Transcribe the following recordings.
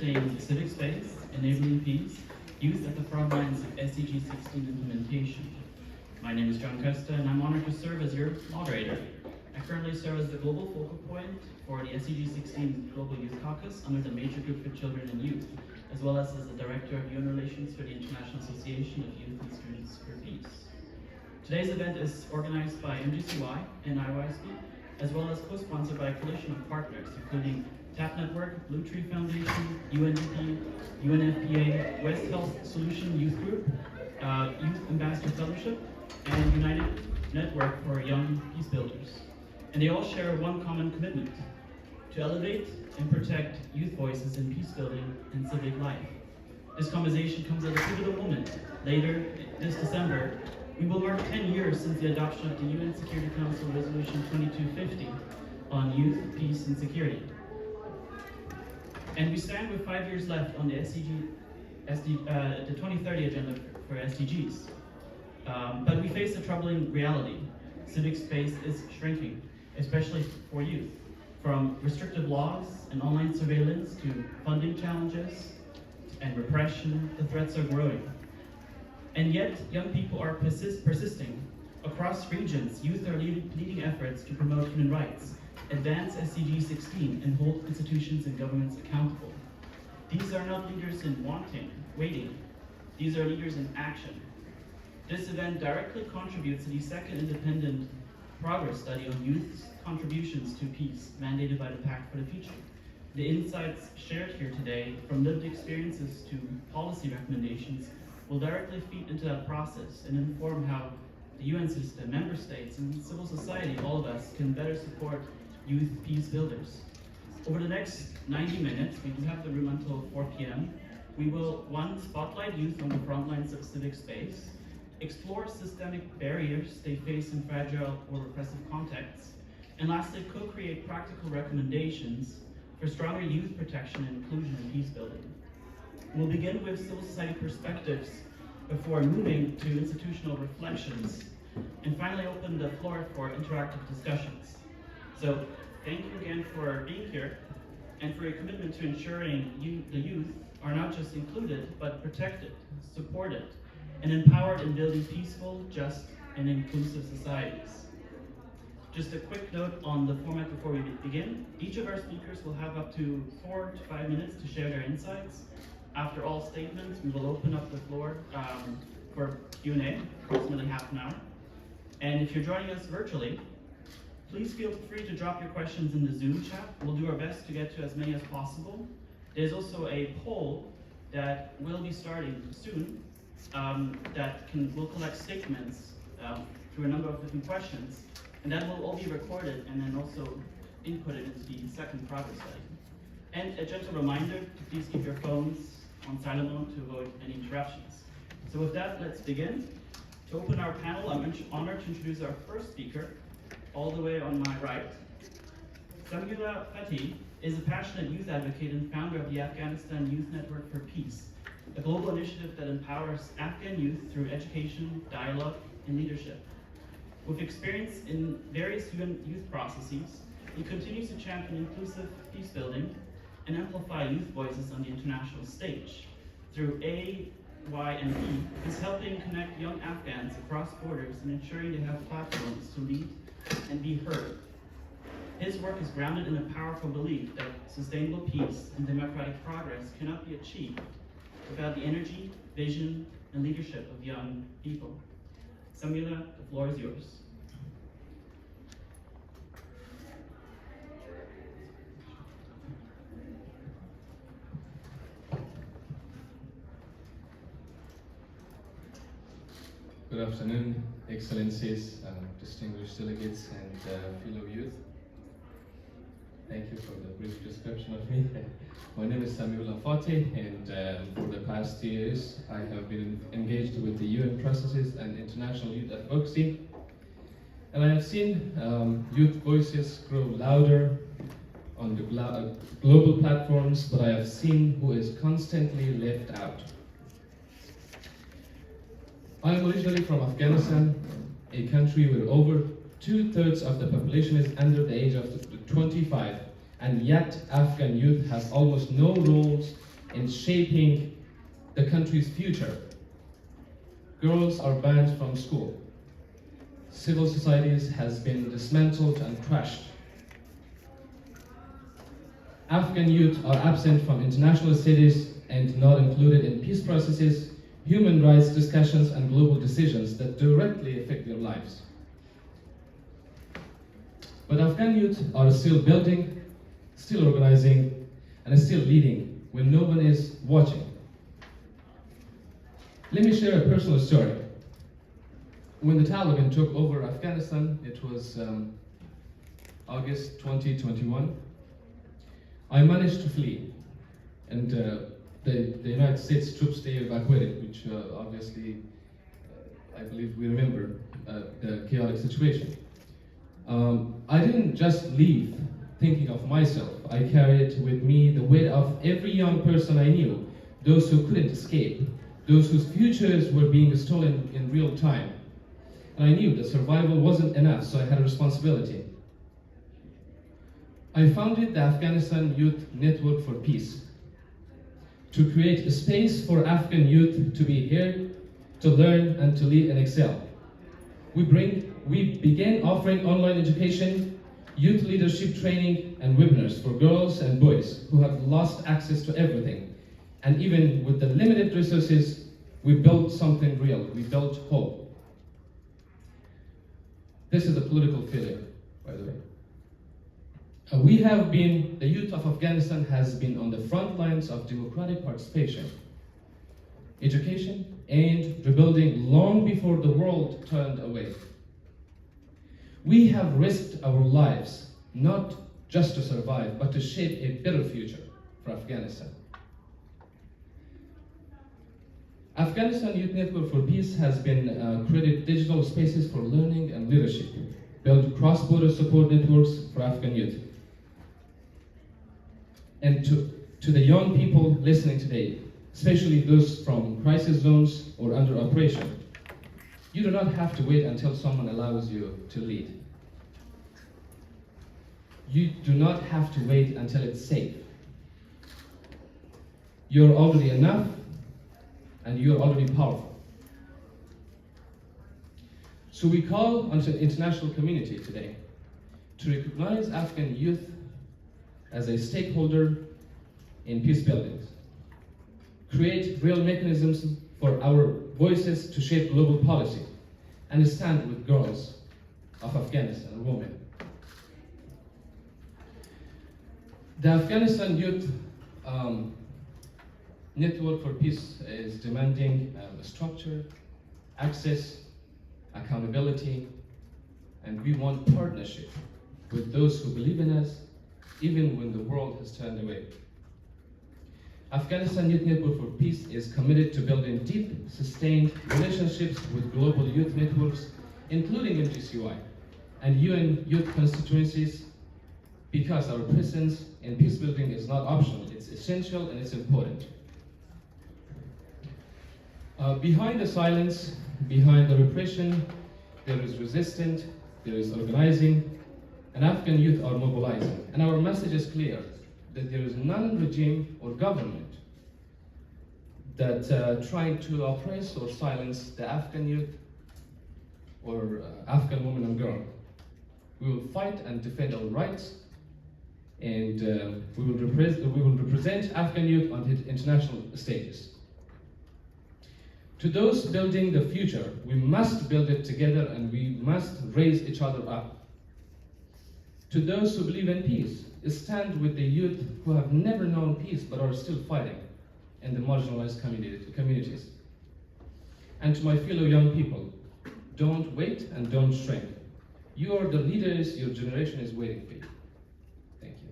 representing Civic Space, Enabling Peace, Youth at the Frontlines of SDG16 implementation. My name is John Costa, and I'm honored to serve as your moderator. I currently serve as the global focal point for the SDG16 Global Youth Caucus under the Major Group for Children and Youth, as well as the Director of UN Relations for the International Association of Youth and Students for Peace. Today's event is organized by MGCY and IAYSP, as well as co-sponsored by a coalition of partners, including TAP Network, Blue Tree Foundation, UNDP, UNFPA, West Health Solution Youth Group, Youth Ambassador Fellowship, and United Network for Young Peace Builders. And they all share one common commitment: to elevate and protect youth voices in peace building and civic life. This conversation comes at a pivotal moment. Later this December, we will mark 10 years since the adoption of the UN Security Council Resolution 2250 on youth, peace, and security. And we stand with 5 years left on the the 2030 agenda for SDGs. But we face a troubling reality. Civic space is shrinking, especially for youth. From restrictive laws and online surveillance to funding challenges and repression, the threats are growing. And yet, young people are persisting. Across regions, youth are leading efforts to promote human rights, advance SDG16, and hold institutions and governments accountable. These are not leaders in waiting. These are leaders in action. This event directly contributes to the second independent progress study on youth's contributions to peace, mandated by the Pact for the Future. The insights shared here today, from lived experiences to policy recommendations, will directly feed into that process and inform how the UN system, member states, and civil society, all of us, can better support youth peace builders. Over the next 90 minutes, we do have the room until 4 p.m. We will, one, spotlight youth on the front lines of civic space, explore systemic barriers they face in fragile or repressive contexts, and lastly, co-create practical recommendations for stronger youth protection and inclusion in peace building. We'll begin with civil society perspectives before moving to institutional reflections, and finally open the floor for interactive discussions. So thank you again for being here and for your commitment to ensuring the youth are not just included, but protected, supported, and empowered in building peaceful, just, and inclusive societies. Just a quick note on the format before we begin. Each of our speakers will have up to 4 to 5 minutes to share their insights. After all statements, we will open up the floor for Q&A, approximately half an hour. And if you're joining us virtually, please feel free to drop your questions in the Zoom chat. We'll do our best to get to as many as possible. There's also a poll that will be starting soon that will collect statements through a number of different questions, and that will all be recorded and then also inputted into the second progress study. And a gentle reminder to please keep your phones on silent mode to avoid any interruptions. So with that, let's begin. To open our panel, I'm honored to introduce our first speaker, all the way on my right. Samira Fatih is a passionate youth advocate and founder of the Afghanistan Youth Network for Peace, a global initiative that empowers Afghan youth through education, dialogue, and leadership. With experience in various UN youth processes, he continues to champion inclusive peace building and amplify youth voices on the international stage. Through AYMP, he's helping connect young Afghans across borders and ensuring they have platforms to lead and be heard. His work is grounded in a powerful belief that sustainable peace and democratic progress cannot be achieved without the energy, vision, and leadership of young people. Samira, the floor is yours. Good afternoon, Excellencies, distinguished delegates, and fellow youth. Thank you for the brief description of me. My name is Samira Fatih, and for the past years, I have been engaged with the UN processes and international youth advocacy. And I have seen youth voices grow louder on the global platforms, but I have seen who is constantly left out. I am originally from Afghanistan, a country where over 2/3 of the population is under the age of 25, and yet Afghan youth has almost no roles in shaping the country's future. Girls are banned from school. Civil societies has been dismantled and crushed. Afghan youth are absent from international studies and not included in peace processes, human rights discussions, and global decisions that directly affect their lives. But Afghan youth are still building, still organizing, and still leading when no one is watching. Let me share a personal story. When the Taliban took over Afghanistan, it was August 2021, I managed to flee, and the United States troops, they evacuated, which obviously, I believe we remember the chaotic situation. I didn't just leave thinking of myself. I carried with me the weight of every young person I knew, those who couldn't escape, those whose futures were being stolen in real time. And I knew that survival wasn't enough, so I had a responsibility. I founded the Afghanistan Youth Network for Peace to create a space for Afghan youth to be here, to learn, and to lead and excel. We began offering online education, youth leadership training, and webinars for girls and boys who have lost access to everything. And even with the limited resources, we built something real. We built hope. This is a political failure, by the way. The youth of Afghanistan has been on the front lines of democratic participation, education, and rebuilding long before the world turned away. We have risked our lives, not just to survive, but to shape a better future for Afghanistan. Afghanistan Youth Network for Peace has been created digital spaces for learning and leadership, built cross-border support networks for Afghan youth. And to the young people listening today, especially those from crisis zones or under operation, you do not have to wait until someone allows you to lead. You do not have to wait until it's safe. You're already enough, and you're already powerful. So we call on the international community today to recognize Afghan youth as a stakeholder in peace building, create real mechanisms for our voices to shape global policy, and stand with girls of Afghanistan and women. The Afghanistan Youth Network for Peace is demanding structure, access, accountability, and we want partnership with those who believe in us, even when the world has turned away. Afghanistan Youth Network for Peace is committed to building deep, sustained relationships with global youth networks, including MGCY and UN youth constituencies, because our presence in peace building is not optional, it's essential and it's important. Behind the silence, behind the repression, there is resistance, there is organizing, and Afghan youth are mobilizing. And our message is clear, that there is none regime or government that trying to oppress or silence the Afghan youth or Afghan woman and girl. We will fight and defend our rights, and we will represent Afghan youth on the international stages. To those building the future, we must build it together and we must raise each other up. To those who believe in peace, stand with the youth who have never known peace but are still fighting in the marginalized communities. And to my fellow young people, don't wait and don't shrink. You are the leaders your generation is waiting for you. Thank you.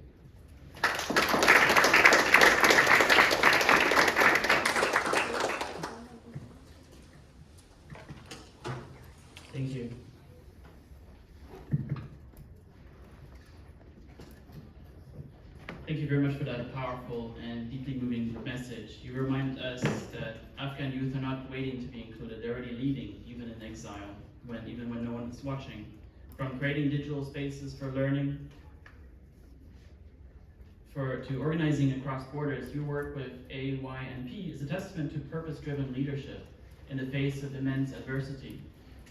Thank you. Thank you very much for that powerful and deeply moving message. You remind us that Afghan youth are not waiting to be included, they're already leading, even in exile, even when no one is watching. From creating digital spaces for learning, to organizing across borders. Your work with AYNP is a testament to purpose-driven leadership in the face of immense adversity.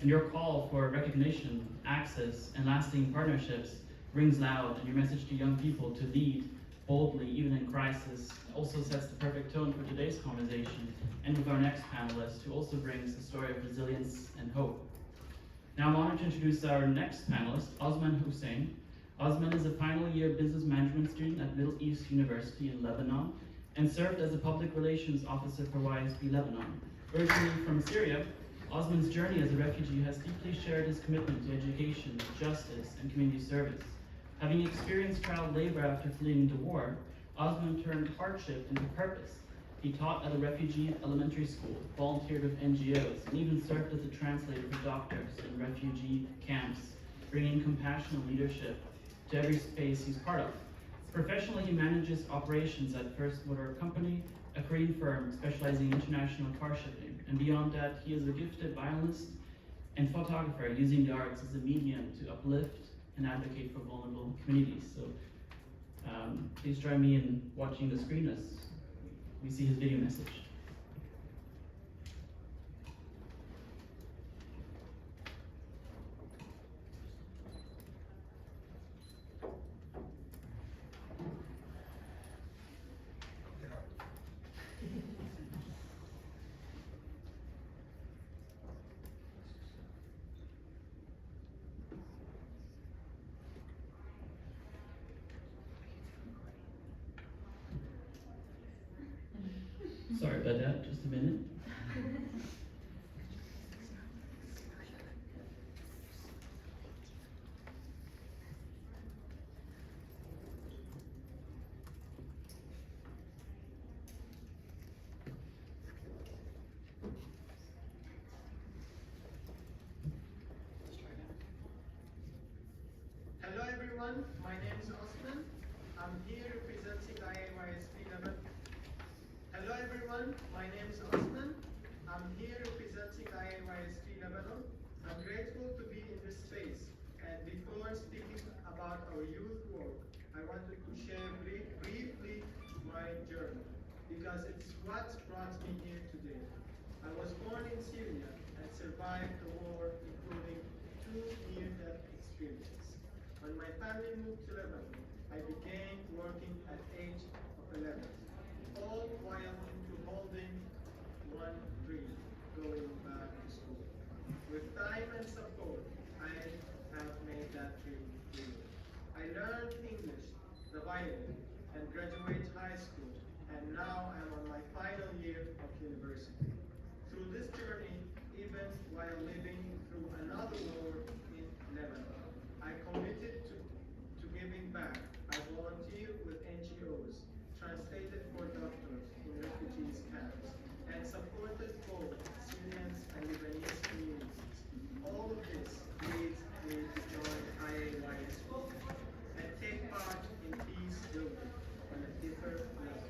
And your call for recognition, access, and lasting partnerships rings loud, and your message to young people to lead boldly, even in crisis, also sets the perfect tone for today's conversation, and with our next panelist, who also brings a story of resilience and hope. Now I'm honored to introduce our next panelist, Osman Hussein. Osman is a final year business management student at Middle East University in Lebanon, and served as a public relations officer for YSP Lebanon. Originally from Syria, Osman's journey as a refugee has deeply shared his commitment to education, justice, and community service. Having experienced child labor after fleeing the war, Osman turned hardship into purpose. He taught at a refugee elementary school, volunteered with NGOs, and even served as a translator for doctors in refugee camps, bringing compassion and leadership to every space he's part of. Professionally, he manages operations at First Motor Company, a Korean firm specializing in international car shipping. And beyond that, he is a gifted violinist and photographer, using the arts as a medium to uplift and advocate for vulnerable communities. So please join me in watching the screen as we see his video message. Sorry about that, just a minute. Hello everyone, my name is Osman. I'm here representing IAYSP Lebanon. Hello everyone, my name is Osman. I'm here representing IAYSP Lebanon. I'm grateful to be in this space, and before speaking about our youth work, I wanted to share briefly my journey, because it's what brought me here today. I was born in Syria and survived the war, including 2 near-death experiences. When my family moved to Lebanon, I began working at age of 11, all while into holding one dream, going back to school. With time and support, I have made that dream real. I learned English, the violin, and graduated high school, and now I'm on my final year of university. Through this journey, even while living through another war in Lebanon, I committed to giving back. I volunteered with NGOs, translated for doctors in refugees camps, and supported both Syrians and Lebanese communities. All of this leads me to join IAYSP and take part in peace building on a different level.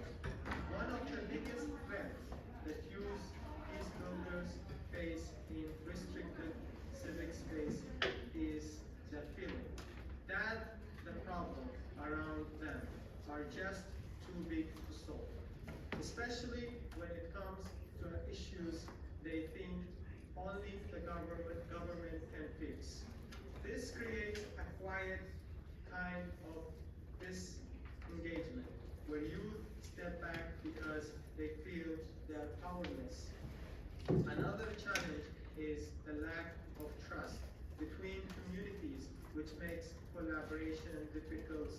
One of the biggest threats that youth peace builders face in restricted civic space is the feeling that the problems around them are just too big to solve, especially when it comes to issues they think only the government can fix. This creates a quiet kind of disengagement, where youth step back because they feel they are powerless. Another challenge is the lack of trust between communities, which makes collaboration difficult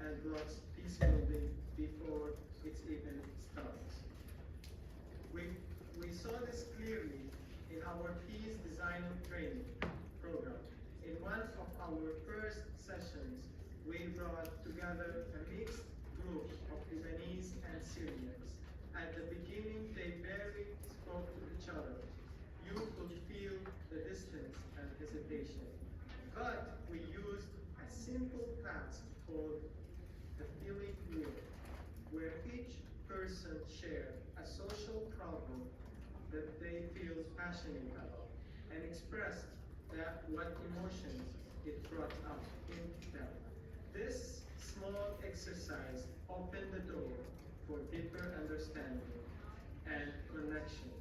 and blocks peace building before it even starts. We saw this clearly in our peace design training program. In one of our first sessions, we brought together a mixed group of Lebanese and Syrians. At the beginning, they barely spoke to each other. You could feel the distance and hesitation. But we used a simple task called the feeling wheel, where each person shared a social problem that they feel passionate about and expressed what emotions it brought up in them. This small exercise opened the door for deeper understanding and connection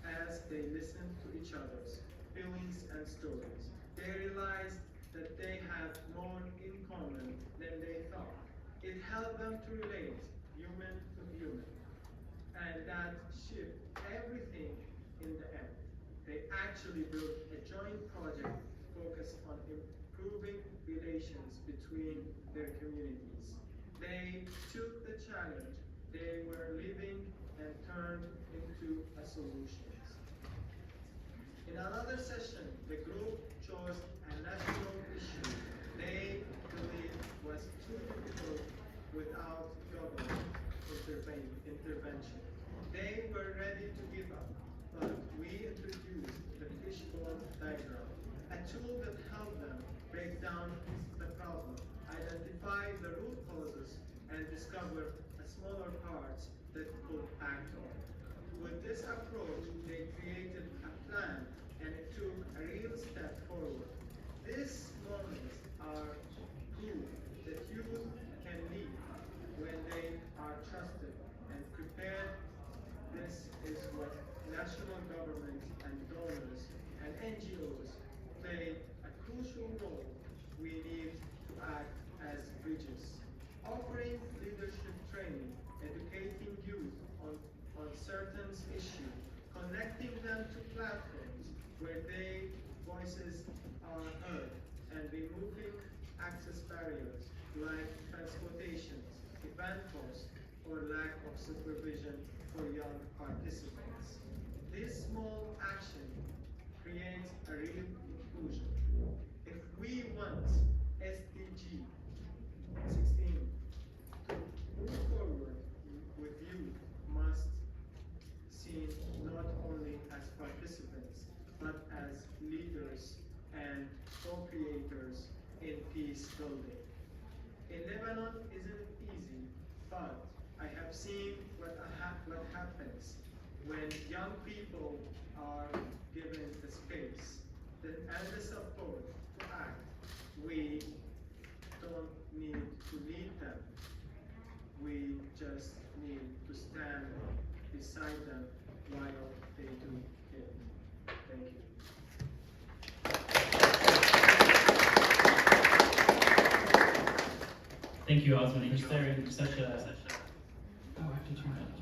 as they listened to each other's feelings and stories. They realized that they had more in common than they thought. It helped them to relate human to human, and that shift everything in the end. They actually built a joint project focused on improving relations between their communities. They took the challenge they were living and turned into a solution. In another session, the group chose a national issue they believed was too difficult without government intervention. They were ready to give up, but we introduced the fishbone diagram, a tool that helped them break down the problem, identify the root causes, and discover a smaller parts that could act on. With this approach, they created a plan and it took a real step forward. These moments are proof that youth can lead when they are trusted and prepared. This is what national governments and donors and NGOs play a crucial role. We need to act as bridges, offering leadership training, educating youth on certain issues, connecting them to platforms where their voices are heard, and removing access barriers like transportation, event costs, or lack of supervision for young participants. This small action creates a real inclusion. If we want SDG 16 to move forward with youth, must seen not only as participants, but as leaders and co-creators in peace building. In Lebanon isn't easy, but I have seen what happens when young people are given the space and the support to act. We don't need to lead them. We just need to stand beside them while they do it. Thank you. Thank you, Osman, for sharing such a. Oh, I have to turn that on.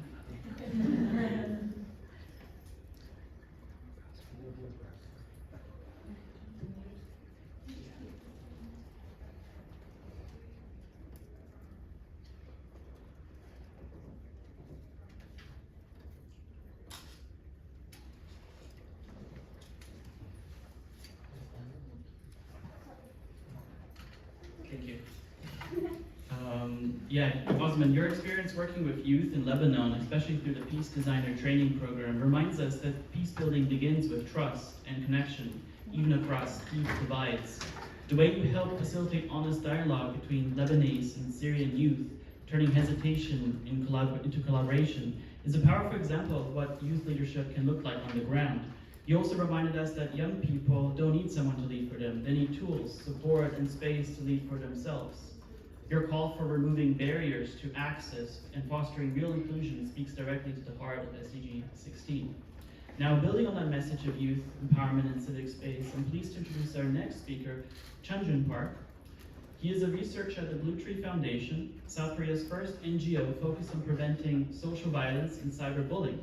Thank you. Yeah, Osman, your experience working with youth in Lebanon, especially through the Peace Designer Training Program, reminds us that peace building begins with trust and connection, even across deep divides. The way you help facilitate honest dialogue between Lebanese and Syrian youth, turning hesitation into collaboration, is a powerful example of what youth leadership can look like on the ground. You also reminded us that young people don't need someone to lead for them. They need tools, support, and space to lead for themselves. Your call for removing barriers to access and fostering real inclusion speaks directly to the heart of SDG 16. Now, building on that message of youth empowerment and civic space, I'm pleased to introduce our next speaker, Chunjun Park. He is a researcher at the Blue Tree Foundation, South Korea's first NGO focused on preventing social violence and cyberbullying.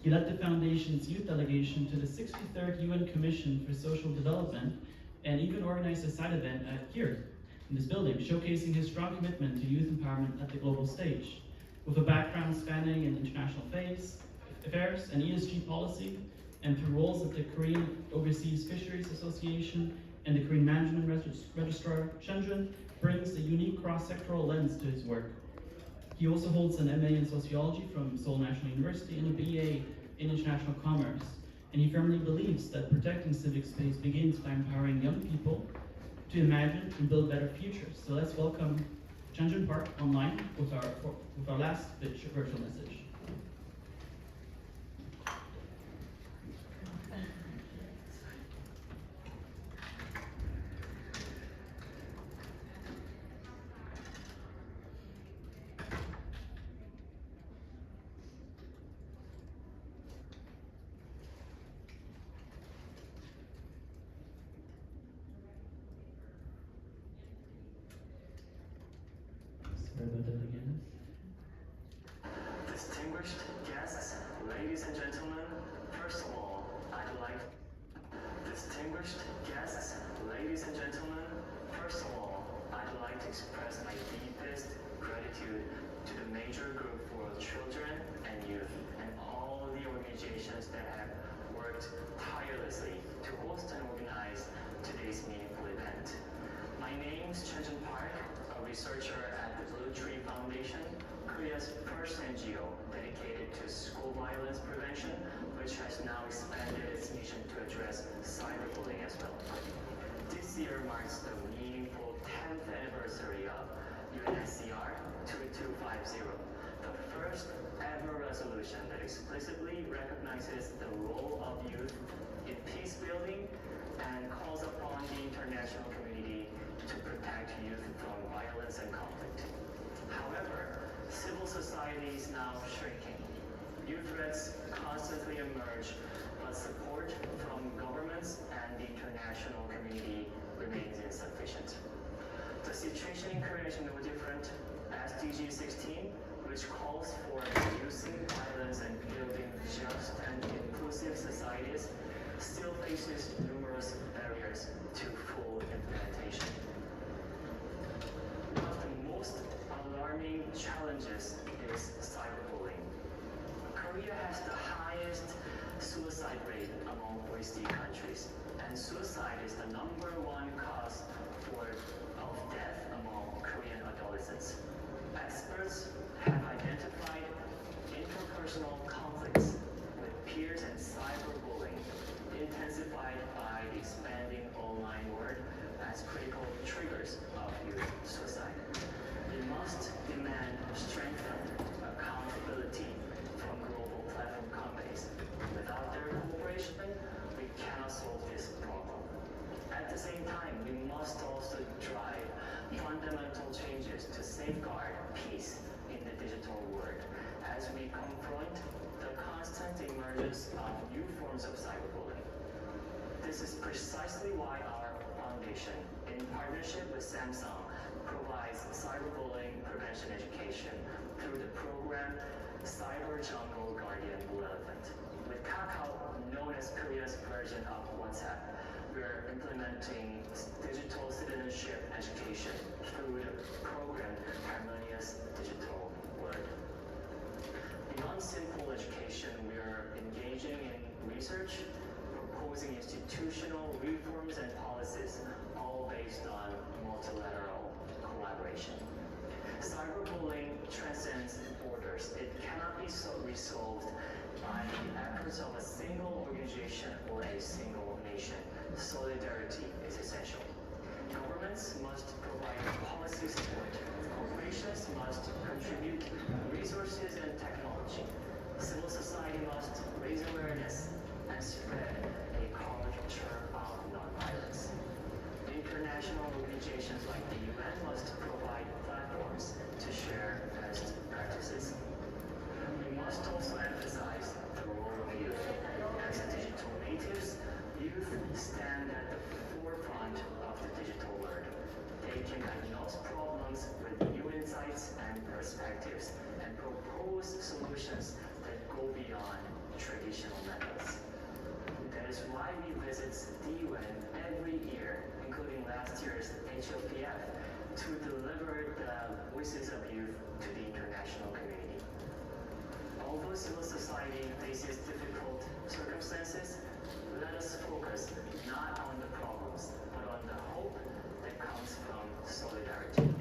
He led the foundation's youth delegation to the 63rd UN Commission for Social Development and even organized a side event here in this building, showcasing his strong commitment to youth empowerment at the global stage. With a background spanning in international affairs and ESG policy, and through roles at the Korean Overseas Fisheries Association and the Korean Management Registrar, Chunjun brings a unique cross-sectoral lens to his work. He also holds an MA in sociology from Seoul National University and a BA in international commerce. And he firmly believes that protecting civic space begins by empowering young people to imagine and build better futures. So let's welcome Chunjun Park online with our last virtual message. Distinguished guests, ladies and gentlemen, first of all, I'd like to express my deepest gratitude to the major group for children and youth and all the organizations that have worked tirelessly to host and organize today's meaningful event. My name is Chunjun Park, a researcher at the Blue Tree Foundation, Korea's first NGO dedicated to school violence prevention, which has now expanded its mission to address cyberbullying as well. This year marks the meaningful 10th anniversary of UNSCR 2250, the first ever resolution that explicitly recognizes the role of youth in peace building and calls upon the international community to protect youth from violence and conflict. However, civil society is now shrinking. New threats constantly emerge, but support from governments and the international community remains insufficient. The situation in Korea is no different. SDG16, which calls for reducing violence and building just and inclusive societies, still faces numerous barriers to full implementation. One of the most alarming challenges is cyberbullying. Korea has the highest suicide rate among OECD countries, and suicide is the #1 cause of death among Korean adolescents. Experts have identified interpersonal conflicts with peers and cyberbullying, intensified by the expanding online world as critical triggers of youth suicide. We must demand strengthened accountability from global platform companies. Without their cooperation, we cannot solve this problem. At the same time, we must also drive fundamental changes to safeguard peace in the digital world as we confront the constant emergence of new forms of cyberbullying. This is precisely why our foundation, in partnership with Samsung, provides cyberbullying prevention education through the program Cyber Jungle Guardian Blue Elephant. With Kakao, known as Korea's version of WhatsApp, we're implementing digital citizenship education through the program Harmonious Digital World. Beyond simple education, we are engaging in research, proposing institutional reforms and policies, all based on multilateral collaboration. Cyberbullying transcends borders. It cannot be resolved by the efforts of a single organization or a single nation. Solidarity is essential. Governments must provide policy support. Corporations must contribute resources and technology. Civil society must raise awareness and spread a culture of nonviolence. International organizations like the UN must provide platforms to share best practices. We must also emphasize the role of youth. As digital natives, youth stand at the forefront of the digital world. They can diagnose problems with new insights and perspectives and propose solutions that go beyond traditional methods. That is why we visit the UN every year, including last year's HLPF, to deliver the voices of youth to the international community. Although civil society faces difficult circumstances, let us focus not on the problems, but on the hope that comes from solidarity.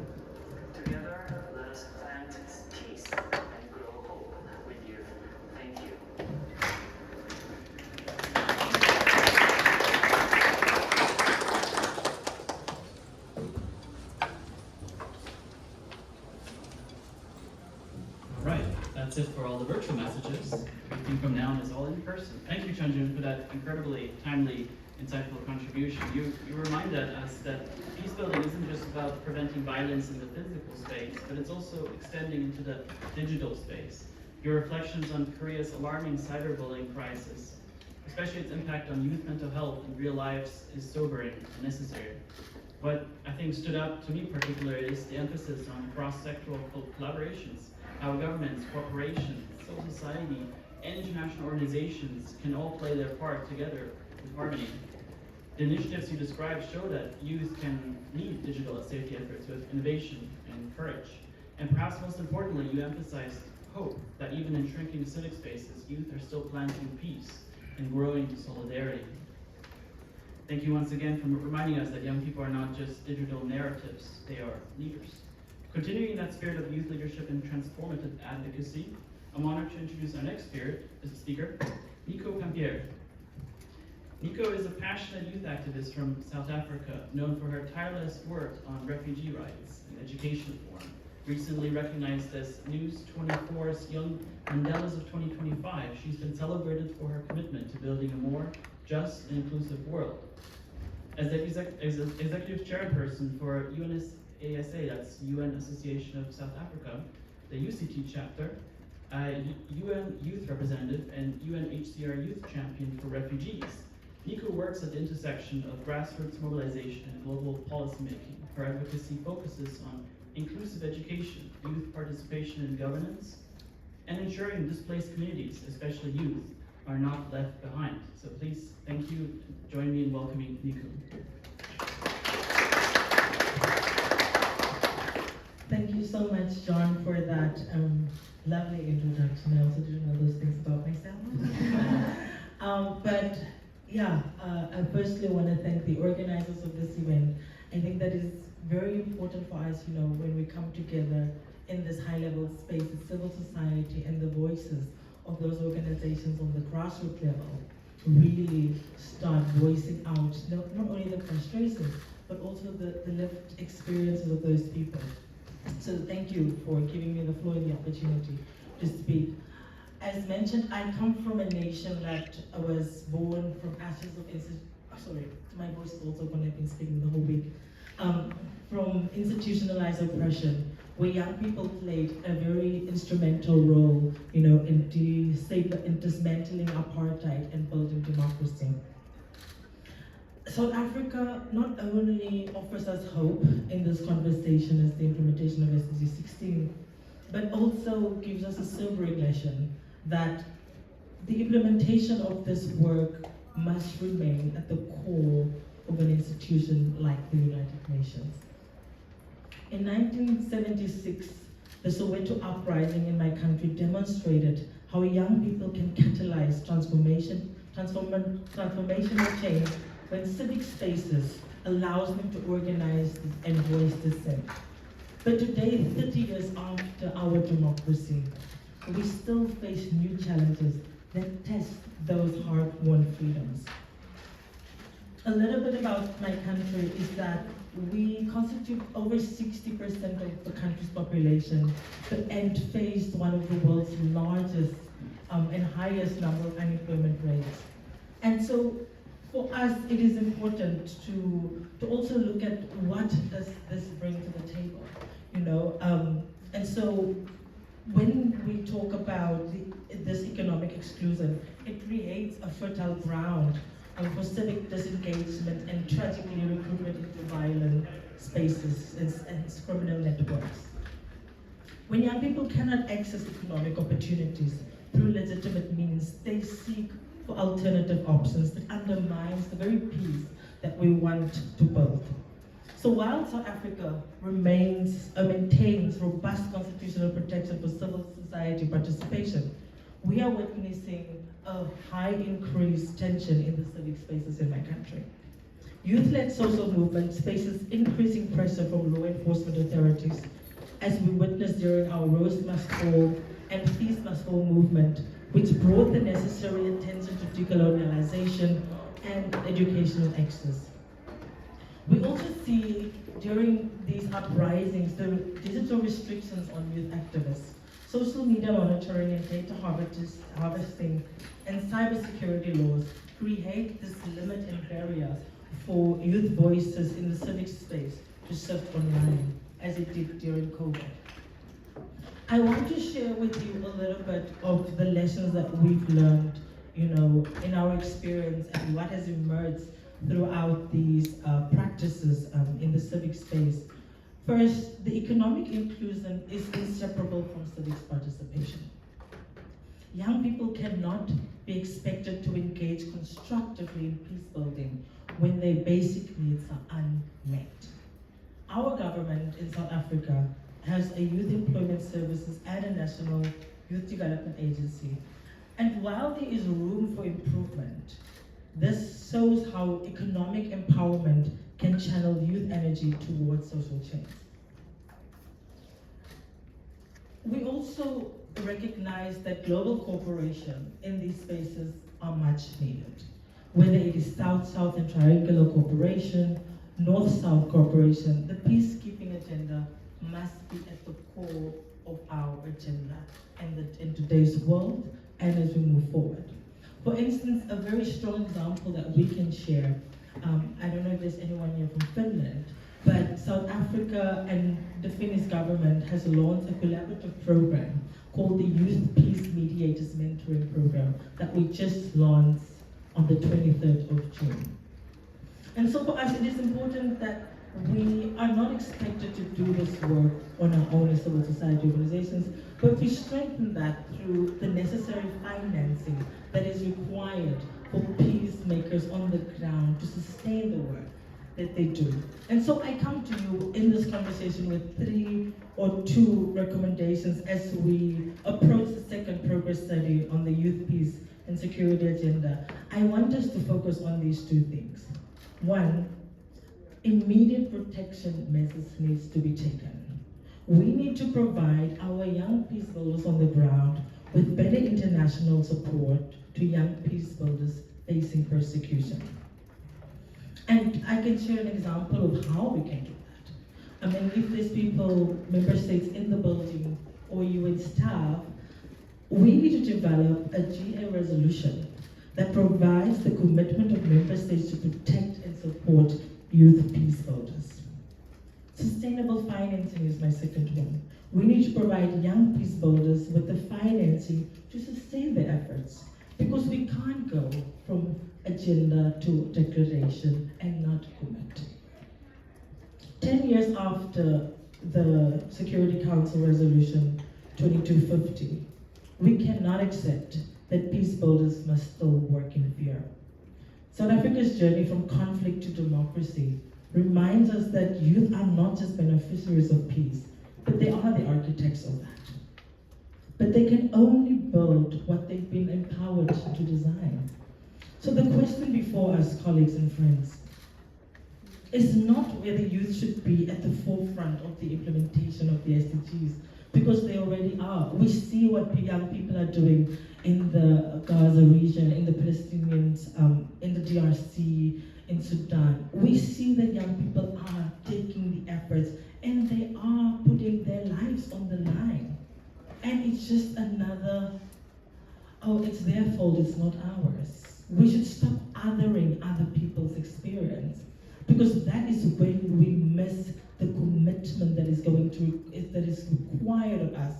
Together, let us plant peace and grow hope with youth. Thank you. Right, that's it for all the virtual messages. Everything from now on is all in person. Thank you, Chunjun, for that incredibly timely, insightful contribution. You reminded us that peace building isn't just about preventing violence in the physical space, but it's also extending into the digital space. Your reflections on Korea's alarming cyberbullying crisis, especially its impact on youth mental health in real lives, is sobering and necessary. What I think stood out to me particularly is the emphasis on cross-sectoral collaborations how governments, corporations, civil society, and international organizations can all play their part together with harmony. The initiatives you described show that youth can lead digital safety efforts with innovation and courage. And perhaps most importantly, you emphasized hope that even in shrinking civic spaces, youth are still planting peace and growing solidarity. Thank you once again for reminding us that young people are not just digital narratives, they are leaders. Continuing that spirit of youth leadership and transformative advocacy, I'm honored to introduce our next speaker, Nico Pampier. Nico is a passionate youth activist from South Africa, known for her tireless work on refugee rights and education reform. Recently recognized as News 24's Young Mandelas of 2025, she's been celebrated for her commitment to building a more just and inclusive world. As the executive chairperson for UNSASA, that's UN Association of South Africa, the UCT chapter, UN Youth Representative, and UNHCR Youth Champion for Refugees, Nico works at the intersection of grassroots mobilization and global policymaking. Her advocacy focuses on inclusive education, youth participation in governance, and ensuring displaced communities, especially youth, are not left behind. So please, thank you. Join me in welcoming Nico. Thank you so much, John, for that lovely introduction. I also didn't know those things about myself. But yeah, I firstly want to thank the organizers of this event. I think that is very important for us, when we come together in this high-level space, the civil society and the voices of those organizations on the grassroots level really start voicing out not only the frustrations, but also the lived experiences of those people. So thank you for giving me the floor and the opportunity to speak. As mentioned, I come from a nation that was born from ashes of sorry, my voice is also going to be speaking the whole week. From institutionalized oppression, where young people played a very instrumental role, in dismantling apartheid and building democracy. South Africa not only offers us hope in this conversation as the implementation of SDG16, but also gives us a sobering lesson that the implementation of this work must remain at the core of an institution like the United Nations. In 1976, the Soweto uprising in my country demonstrated how young people can catalyze transformational change when civic spaces allows them to organize and voice dissent. But today, 30 years after our democracy, we still face new challenges that test those hard-won freedoms. A little bit about my country is that we constitute over 60% of the country's population and faced one of the world's largest and highest number of unemployment rates. And so for us, it is important to also look at what does this bring to the table, and so when we talk about this economic exclusion, it creates a fertile ground for civic disengagement and tragically recruitment into violent spaces and criminal networks. When young people cannot access economic opportunities through legitimate means, they seek for alternative options that undermines the very peace that we want to build. So while South Africa maintains robust constitutional protection for civil society participation, we are witnessing a high increased tension in the civic spaces in my country. Youth-led social movements faces increasing pressure from law enforcement authorities, as we witnessed during our Rose Must Fall and Peace Must Fall movement, which brought the necessary attention to decolonialization and educational access. We also see during these uprisings the digital restrictions on youth activists, social media monitoring and data harvesting, and cybersecurity laws create this limit and barrier for youth voices in the civic space to shift online, as it did during COVID. I want to share with you a little bit of the lessons that we've learned, in our experience and what has emerged throughout these practices in the civic space First, the economic inclusion is inseparable from civics participation. Young people cannot be expected to engage constructively in peace building when their basic needs are unmet. Our government in South Africa has a youth employment services and a national youth development agency. And while there is room for improvement, this shows how economic empowerment can channel youth energy towards social change. We also recognize that global cooperation in these spaces are much needed. Whether it is South-South and triangular cooperation, North-South cooperation, the peacekeeping agenda must be at the core of our agenda in today's world and as we move forward. For instance, a very strong example that we can share, I don't know if there's anyone here from Finland, but South Africa and the Finnish government has launched a collaborative program called the Youth Peace Mediators Mentoring Program that we just launched on the 23rd of June. And so for us, it is important that we are not expected to do this work on our own as civil society organizations, but we strengthen that through the necessary financing that is required for peacemakers on the ground to sustain the work that they do. And so I come to you in this conversation with 3 or 2 recommendations as we approach the second progress study on the youth peace and security agenda. I want us to focus on these 2 things. 1, immediate protection measures needs to be taken. We need to provide our young peace builders on the ground with better international support to young peace builders facing persecution. And I can share an example of how we can do that. I mean, if there's people, member states in the building or UN staff, we need to develop a GA resolution that provides the commitment of member states to protect and support youth peace builders. Sustainable financing is my second one. We need to provide young peace builders with the financing to sustain their efforts, because we can't go from agenda to declaration and not commit. 10 years after the Security Council Resolution 2250, we cannot accept that peace builders must still work in fear. South Africa's journey from conflict to democracy reminds us that youth are not just beneficiaries of peace, but they are the architects of that. But they can only build what they've been empowered to design. So the question before us, colleagues and friends, is not whether youth should be at the forefront of the implementation of the SDGs, because they already are. We see what young people are doing in the Gaza region, in the Palestinians, in the DRC, in Sudan. We see that young people are taking the efforts and they are putting their lives on the line. And it's just another, oh, it's their fault, it's not ours. We should stop othering other people's experience, because that is when we miss the commitment that is required of us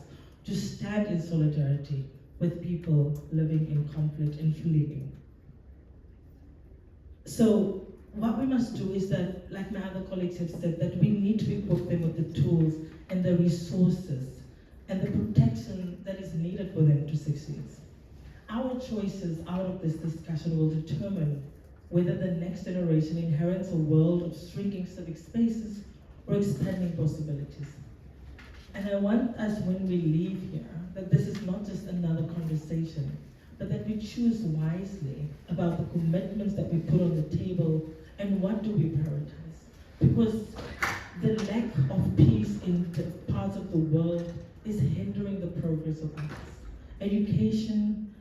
to stand in solidarity with people living in conflict and fleeing. So what we must do is that, like my other colleagues have said, that we need to equip them with the tools and the resources and the protection that is needed for them to succeed. Our choices out of this discussion will determine whether the next generation inherits a world of shrinking civic spaces or expanding possibilities. And I want us, when we leave here, that this is not just another conversation, but that we choose wisely about the commitments that we put on the table and what do we prioritize. Because the lack of peace in the parts of the world is hindering the progress of others. Education,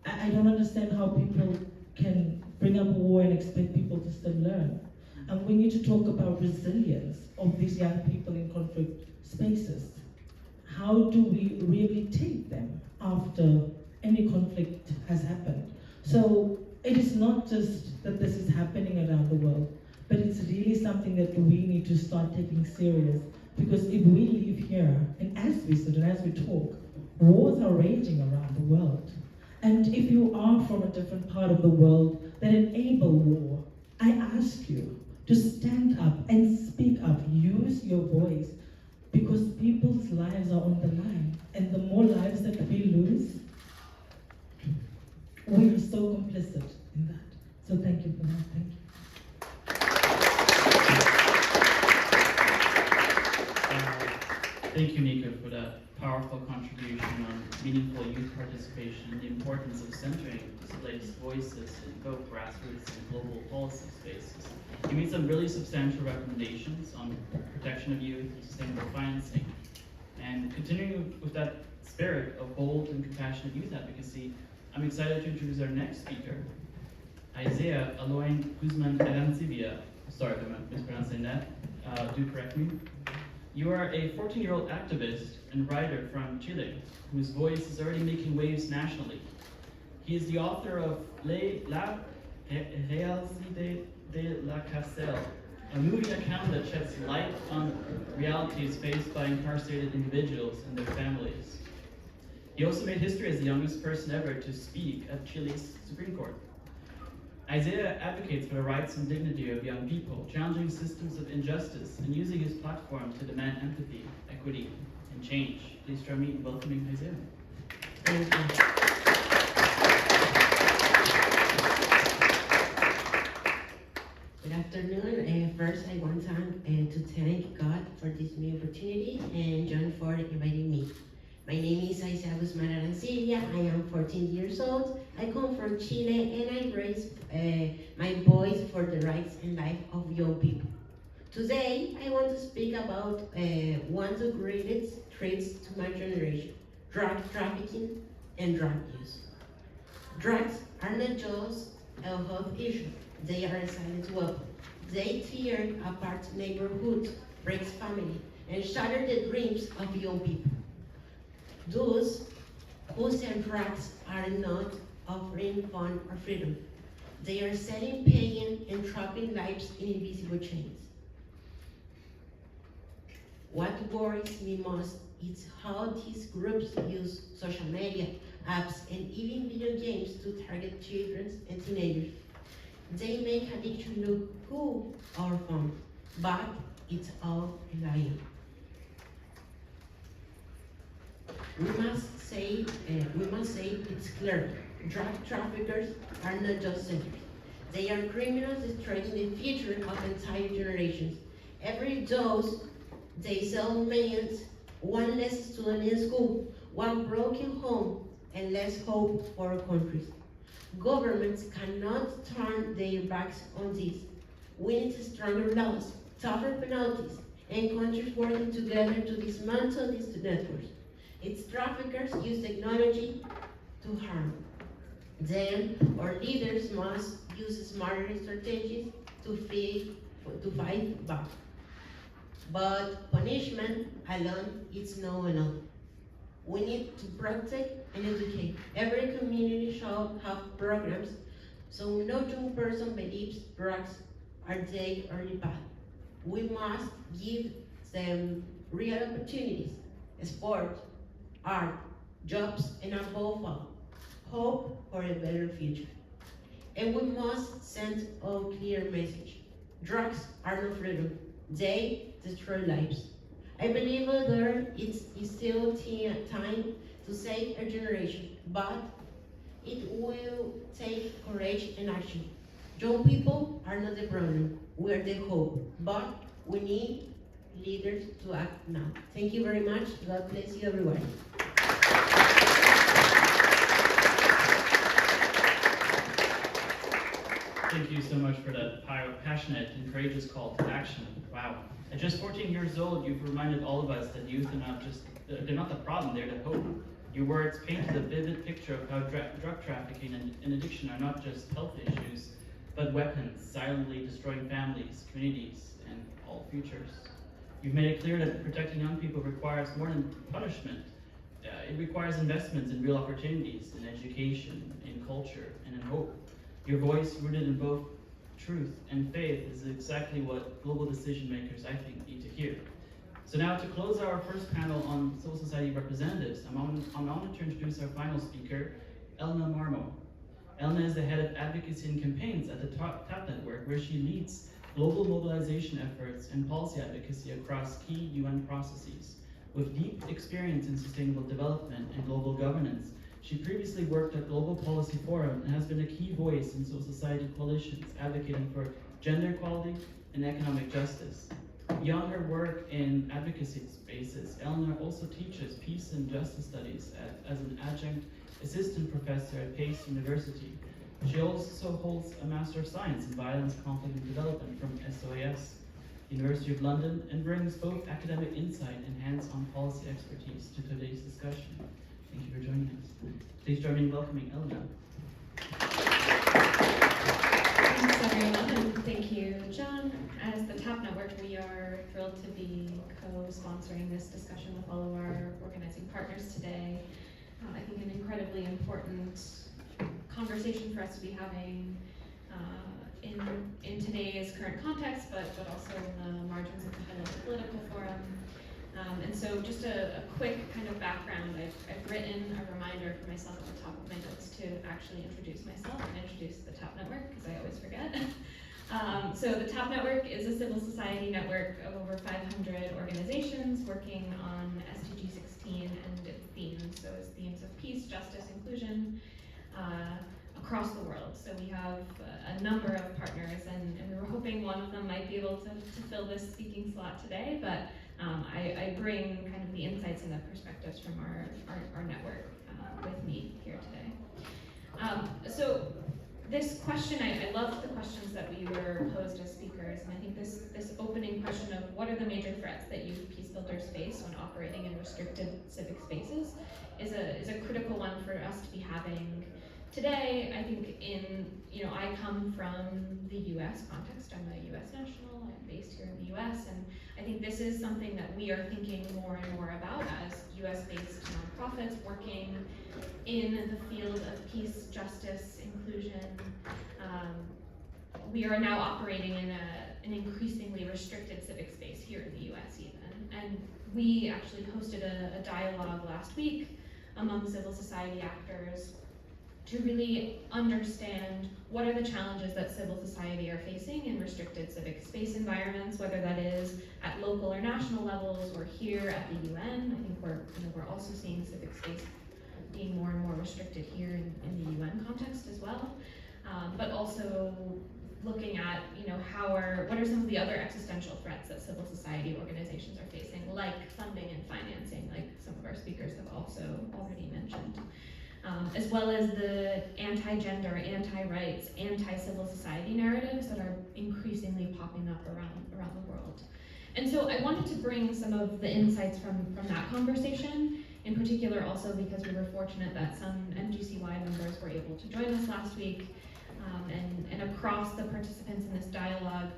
I don't understand how people can bring up war and expect people to still learn. And we need to talk about resilience of these young people in conflict spaces. How do we rehabilitate them after any conflict has happened? So it is not just that this is happening around the world, but it's really something that we need to start taking serious. Because if we live here, and as we sit and as we talk, wars are raging around the world. And if you are from a different part of the world that enable war, I ask you, to stand up and speak up, use your voice, because people's lives are on the line. And the more lives that we lose, we are so complicit in that. So thank you for that. Thank you. Thank you, Nika, for that powerful contribution on meaningful youth participation and the importance of centering displaced voices in both grassroots and global policy spaces. You made some really substantial recommendations on protection of youth and sustainable financing. And continuing with that spirit of bold and compassionate youth advocacy, I'm excited to introduce our next speaker, Isaiah Aloin Guzman Arancibia. Sorry if I'm mispronouncing that. Do correct me. You are a 14-year-old activist and writer from Chile, whose voice is already making waves nationally. He is the author of La Realidad de la Cárcel, a moving account that sheds light on realities faced by incarcerated individuals and their families. He also made history as the youngest person ever to speak at Chile's Supreme Court. Isaiah advocates for the rights and dignity of young people, challenging systems of injustice, and using his platform to demand empathy, equity, and change. Please join me in welcoming Isaiah. Thank you. Good afternoon. First, I want to thank God for this new opportunity and John for inviting me. My name is Isaiah Guzman Arancibia. I am 14 years old. I come from Chile and I raise my voice for the rights and life of young people. Today, I want to speak about one of the greatest threats to my generation: drug trafficking and drug use. Drugs are not just a health issue, they are a silent weapon. They tear apart neighborhoods, break family, and shatter the dreams of young people. Those who sell drugs are not offering fun or freedom. They are selling pain and trapping lives in invisible chains. What worries me most is how these groups use social media, apps, and even video games to target children and teenagers. They make addiction look cool or fun, but it's all a lie. We must say it's clear. Drug traffickers are not just sellers. They are criminals destroying the future of entire generations. Every dose they sell means one less student in school, one broken home, and less hope for our countries. Governments cannot turn their backs on this. We need stronger laws, tougher penalties, and countries working together to dismantle these networks. Its traffickers use technology to harm. Then our leaders must use smarter strategies to fight back. But punishment alone is not enough. We need to protect and educate. Every community should have programs so no young person believes drugs are their only path. We must give them real opportunities, sport, art, jobs, and above all, hope for a better future. And we must send a clear message. Drugs are not freedom. They destroy lives. I believe there is still time to save a generation, but it will take courage and action. Young people are not the problem, we are the hope, but we need leaders to act now. Thank you very much. God bless you, everyone. Thank you so much for that passionate and courageous call to action. Wow. At just 14 years old, you've reminded all of us that youth are they're not the problem, they're the hope. Your words painted a vivid picture of how drug trafficking and addiction are not just health issues, but weapons silently destroying families, communities, and all futures. You've made it clear that protecting young people requires more than punishment. It requires investments in real opportunities, in education, in culture, and in hope. Your voice, rooted in both truth and faith, is exactly what global decision makers, I think, need to hear. So now, to close our first panel on civil society representatives, I'm honored to introduce our final speaker, Elna Marmo. Elna is the head of advocacy and campaigns at the TAP Network, where she leads global mobilization efforts, and policy advocacy across key UN processes. With deep experience in sustainable development and global governance, she previously worked at Global Policy Forum and has been a key voice in civil society coalitions advocating for gender equality and economic justice. Beyond her work in advocacy spaces, Eleanor also teaches peace and justice studies as an adjunct assistant professor at Pace University. She also holds a Master of Science in Violence, Conflict and Development from SOAS, University of London, and brings both academic insight and hands-on policy expertise to today's discussion. Thank you for joining us. Please join me in welcoming Eleanor. Thanks everyone, and thank you, John. As the TAP Network, we are thrilled to be co-sponsoring this discussion with all of our organizing partners today. I think an incredibly important conversation for us to be having in today's current context, but also in the margins of the high-level political forum. And so just a quick kind of background, I've written a reminder for myself at the top of my notes to actually introduce myself and introduce the TAP Network, because I always forget. So the TAP Network is a civil society network of over 500 organizations working on SDG16 and its themes. So it's themes of peace, justice, inclusion, across the world. So we have a number of partners, and we were hoping one of them might be able to fill this speaking slot today, but I bring kind of the insights and the perspectives from our network with me here today. So this question, I loved the questions that we were posed as speakers, and I think this opening question of what are the major threats that youth peace builders face when operating in restricted civic spaces is a critical one for us to be having today. I think I come from the US context. I'm a US national, I'm based here in the US, and I think this is something that we are thinking more and more about as US-based nonprofits working in the field of peace, justice, inclusion. We are now operating in an increasingly restricted civic space here in the US even. And we actually hosted a dialogue last week among civil society actors to really understand what are the challenges that civil society are facing in restricted civic space environments, whether that is at local or national levels or here at the UN. I think we're also seeing civic space being more and more restricted here in the UN context as well. But also looking at what are some of the other existential threats that civil society organizations are facing, like funding and financing, like some of our speakers have also already mentioned. As well as the anti-gender, anti-rights, anti-civil society narratives that are increasingly popping up around the world. And so I wanted to bring some of the insights from that conversation, in particular also because we were fortunate that some MGCY members were able to join us last week, and across the participants in this dialogue,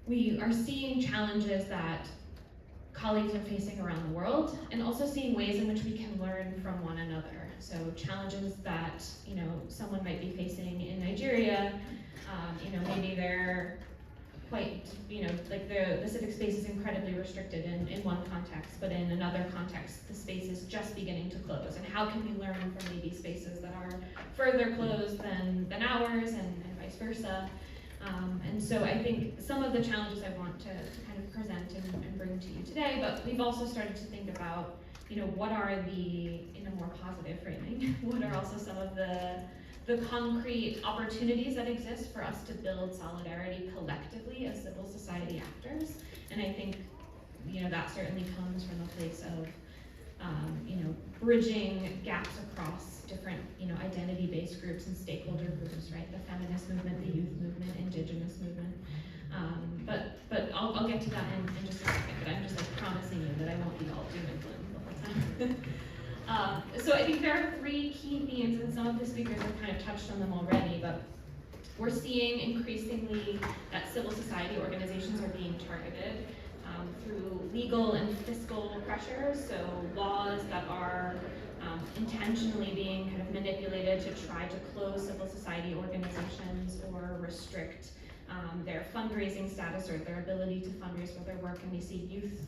we are seeing challenges that colleagues are facing around the world, and also seeing ways in which we can learn from one another. So challenges that someone might be facing in Nigeria, maybe they're quite, the civic space is incredibly restricted in one context, but in another context, the space is just beginning to close. And how can we learn from maybe spaces that are further closed than ours, and vice versa? And so I think some of the challenges I want to kind of present and bring to you today, but we've also started to think about, what are in a more positive framing, what are also some of the concrete opportunities that exist for us to build solidarity collectively as civil society actors. And I think, that certainly comes from a place of, bridging gaps across different, identity-based groups and stakeholder groups, right? The feminist movement, the youth movement, indigenous movement. But I'll get to that in just a second, but I'm just promising you that I won't be all doom and gloom the whole time. So I think there are three key themes, and some of the speakers have kind of touched on them already, but we're seeing increasingly that civil society organizations are being targeted through legal and fiscal pressures, so laws that are intentionally being kind of manipulated to try to close civil society organizations or restrict their fundraising status or their ability to fundraise for their work. And we see youth,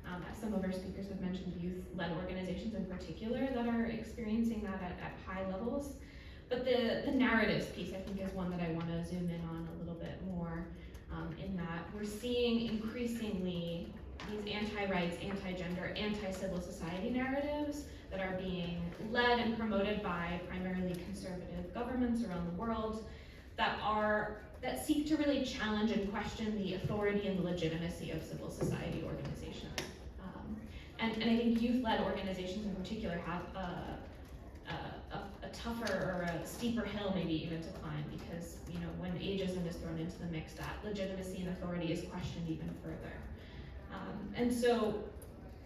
as some of our speakers have mentioned, youth-led organizations in particular that are experiencing that at high levels. But the narratives piece, I think, is one that I want to zoom in on a little bit more. in that we're seeing increasingly these anti-rights, anti-gender, anti-civil society narratives that are being led and promoted by primarily conservative governments around the world that seek to really challenge and question the authority and the legitimacy of civil society organizations. And I think youth-led organizations in particular have a tougher or a steeper hill maybe even to climb, because when ageism is thrown into the mix, that legitimacy and authority is questioned even further. And so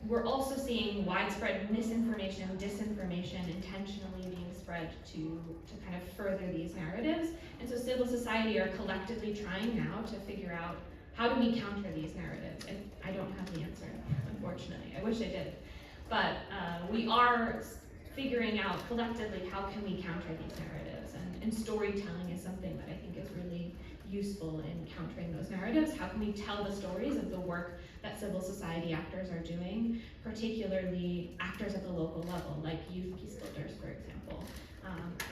we're also seeing widespread misinformation, disinformation intentionally being spread to kind of further these narratives. And so civil society are collectively trying now to figure out, how do we counter these narratives? And I don't have the answer, unfortunately. I wish I did. But we are figuring out collectively, how can we counter these narratives? And storytelling is something that I think is really useful in countering those narratives. How can we tell the stories of the work that civil society actors are doing, particularly actors at the local level, like youth peace builders, for example,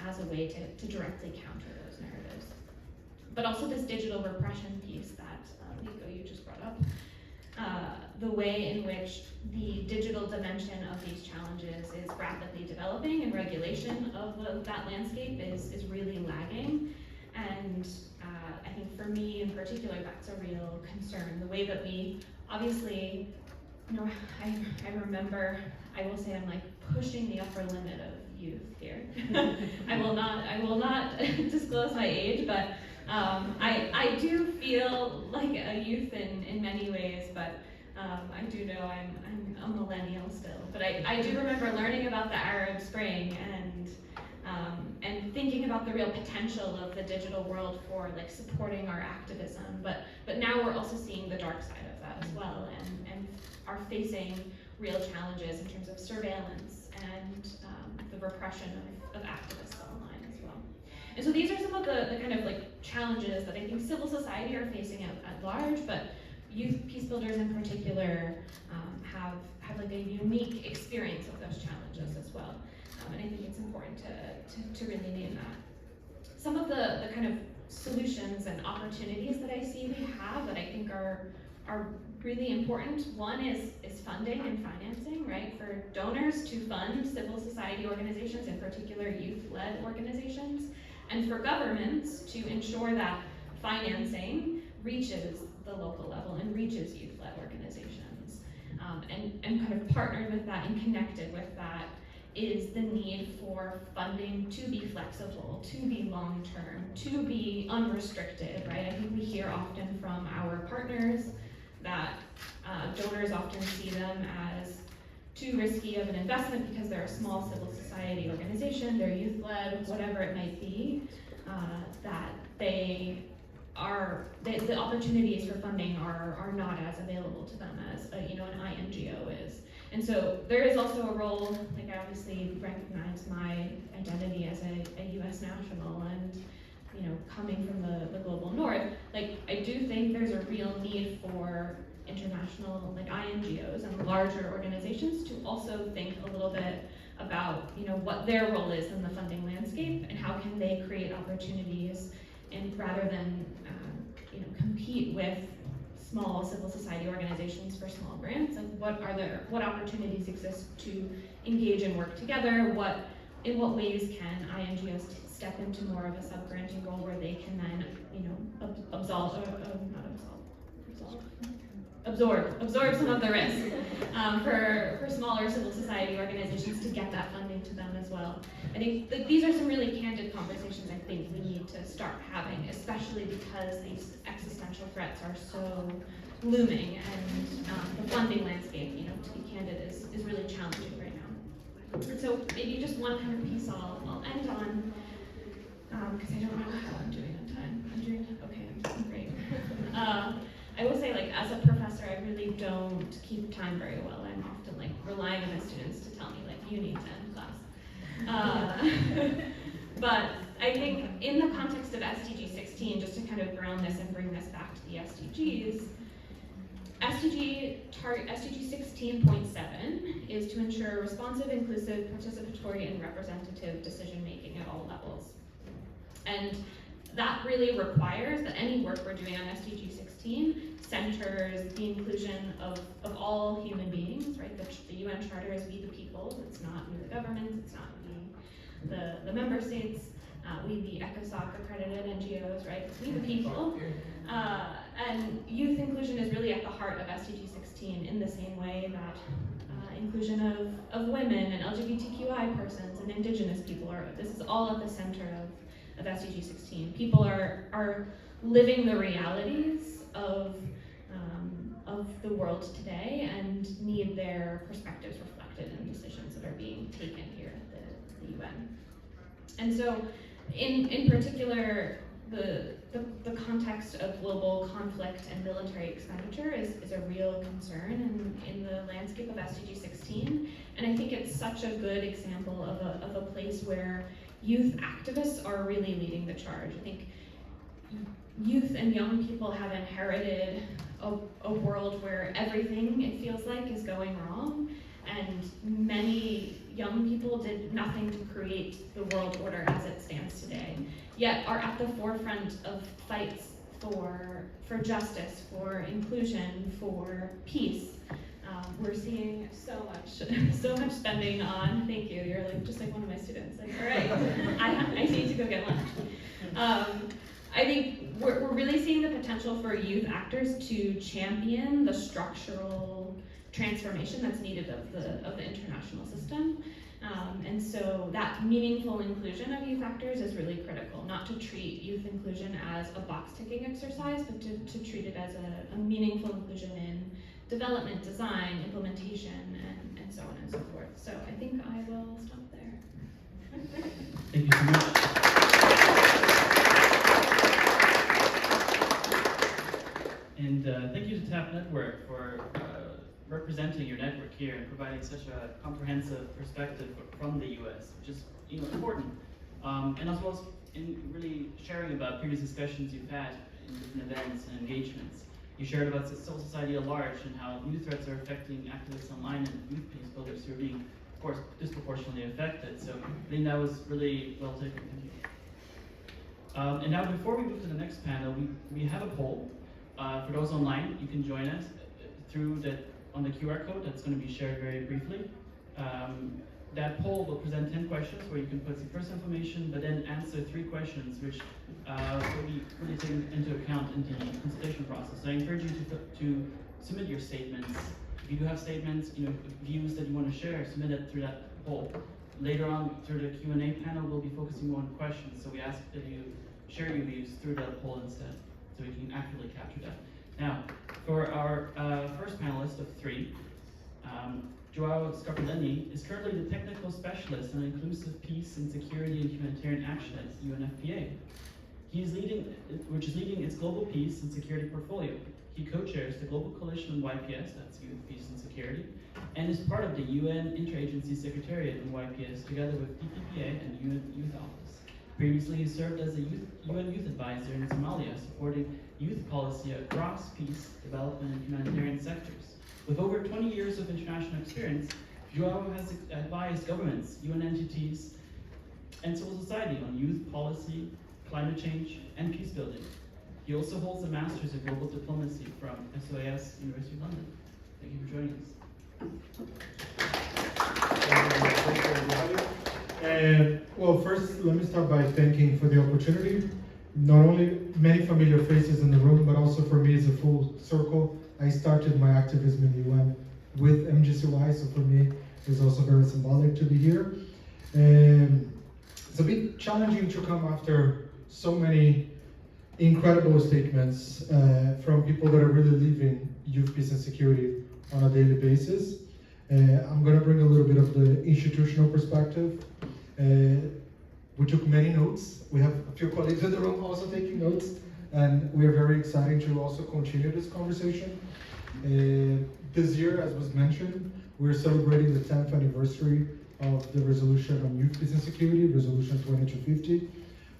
as a way to directly counter those narratives. But also this digital repression piece that Nico, you just brought up. The way in which the digital dimension of these challenges is rapidly developing, and regulation of that landscape is really lagging. And I think for me in particular, that's a real concern. The way that we, obviously, I remember, I will say I'm like pushing the upper limit of youth here. I will not disclose my age, but I do feel like a youth in many ways, but I do know I'm a millennial still. But I do remember learning about the Arab Spring and thinking about the real potential of the digital world for like supporting our activism. But now we're also seeing the dark side of that as well, and are facing real challenges in terms of surveillance and the repression of activists online as well. And so these are some of the kind of like challenges that I think civil society are facing at large, but youth peace builders in particular have like a unique experience of those challenges as well. And I think it's important to really name that. Some of the kind of solutions and opportunities that I see we have that I think are really important. One is funding and financing, right? For donors to fund civil society organizations, in particular youth-led organizations, and for governments to ensure that financing reaches the local level and reaches youth-led organizations. And kind of partnered with that and connected with that is the need for funding to be flexible, to be long-term, to be unrestricted, right? I think we hear often from our partners that donors often see them as too risky of an investment because they're a small civil society organization, they're youth-led, whatever it might be, that the opportunities for funding are not as available to them as an INGO is. And so there is also a role, like I obviously recognize my identity as a US national and coming from the global north, like I do think there's a real need for international like INGOs and larger organizations to also think a little bit about what their role is in the funding landscape and how can they create opportunities, and rather than compete with small civil society organizations for small grants, like what opportunities exist to engage and work together, in what ways can INGOs step into more of a sub-granting role where they can then absorb some of the risk for smaller civil society organizations to get that funding to them as well. I think these are some really candid conversations I think we need to start having, especially because these existential threats are so looming, and the funding landscape, to be candid, is really challenging right now. And so maybe just one kind of piece I'll end on, because I don't know how I'm doing on time. I'm doing okay, I'm doing great. I will say, like, as a professor, I really don't keep time very well. I'm often like relying on my students to tell me, like, you need to end class. But I think in the context of SDG16, just to kind of ground this and bring this back to the SDGs, SDG 16.7 is to ensure responsive, inclusive, participatory, and representative decision making at all levels. And that really requires that any work we're doing on SDG 16 centers the inclusion of all human beings, right? The UN Charter is we the people, it's not we the governments, it's not we the member states, we the ECOSOC accredited NGOs, right? We the people. And youth inclusion is really at the heart of SDG 16 in the same way that inclusion of women and LGBTQI persons and indigenous people are, this is all at the center of SDG 16. People are living the realities of the world today and need their perspectives reflected in decisions that are being taken here at the UN. And so, in particular, the context of global conflict and military expenditure is a real concern in the landscape of SDG 16. And I think it's such a good example of a place where youth activists are really leading the charge. I think youth and young people have inherited a world where everything, it feels like, is going wrong. And many young people did nothing to create the world order as it stands today, yet are at the forefront of fights for justice, for inclusion, for peace. We're seeing so much spending on, thank you, you're like just like one of my students, like, all right, I need to go get lunch. I think we're really seeing the potential for youth actors to champion the structural transformation that's needed of the international system. And so that meaningful inclusion of youth actors is really critical, not to treat youth inclusion as a box-ticking exercise, but to treat it as a meaningful inclusion in development, design, implementation, and so on and so forth. So I think I will stop there. Thank you so much. And thank you to TAP Network for representing your network here and providing such a comprehensive perspective from the US, which is important. And as well as in really sharing about previous discussions you've had in different events and engagements. You shared about civil society at large and how new threats are affecting activists online and youth peace builders who are being, of course, disproportionately affected. So I think that was really well taken. Thank you. And now before we move to the next panel, we have a poll. For those online, you can join us through on the QR code that's going to be shared very briefly. That poll will present 10 questions where you can put some personal information, but then answer 3 questions which will be really taken into account in the consultation process. So I encourage you to submit your statements. If you do have statements, views that you want to share, submit it through that poll. Later on, through the Q&A panel, we'll be focusing more on questions. So we ask that you share your views through that poll instead, so we can accurately capture that. Now, for our first panelist of 3, Joao Scarpellini is currently the technical specialist on inclusive peace and security and humanitarian action at UNFPA. Which is leading its global peace and security portfolio. He co-chairs the Global Coalition on YPS, that's Youth, Peace and Security, and is part of the UN Interagency Secretariat in YPS together with DPPA and UN Youth Office. Previously, he served as a UN Youth Advisor in Somalia, supporting youth policy across peace, development, and humanitarian sectors. With over 20 years of international experience, Joao has advised governments, UN entities, and civil society on youth policy, climate change, and peace building. He also holds a Master's in Global Diplomacy from SOAS University of London. Thank you for joining us. Well, first, let me start by thanking for the opportunity. Not only many familiar faces in the room, but also for me it's a full circle. I started my activism in the UN with MGCY, so for me it's also very symbolic to be here. It's a bit challenging to come after so many incredible statements from people that are really living youth peace and security on a daily basis. I'm going to bring a little bit of the institutional perspective. We took many notes. We have a few colleagues in the room also taking notes, and we are very excited to also continue this conversation. This year, as was mentioned, we're celebrating the 10th anniversary of the resolution on youth peace and security, resolution 2250.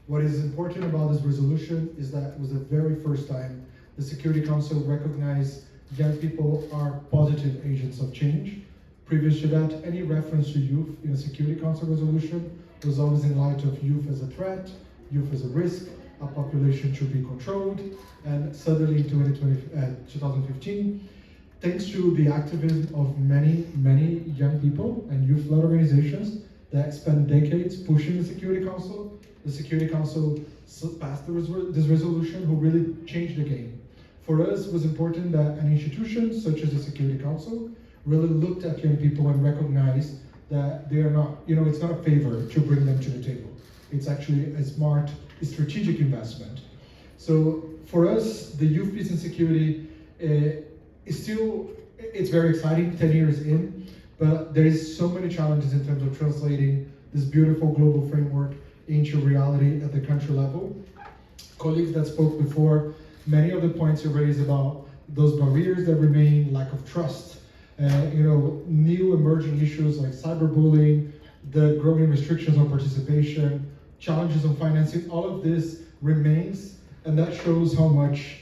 What is important about this resolution is that it was the very first time the Security Council recognized young people are positive agents of change. Previous to that, any reference to youth in a Security Council resolution was always in light of youth as a threat, youth as a risk, a population should be controlled. And suddenly in 2015, thanks to the activism of many young people and youth-led organizations that spent decades pushing the Security Council passed this resolution who really changed the game. For us, it was important that an institution such as the Security Council really looked at young people and recognized that they are not, it's not a favor to bring them to the table. It's actually a smart, strategic investment. So for us, the youth, peace and security is still, it's very exciting, 10 years in, but there is so many challenges in terms of translating this beautiful global framework into reality at the country level. Colleagues that spoke before, many of the points you raised about those barriers that remain, lack of trust, new emerging issues like cyberbullying, the growing restrictions on participation, challenges on financing, all of this remains, and that shows how much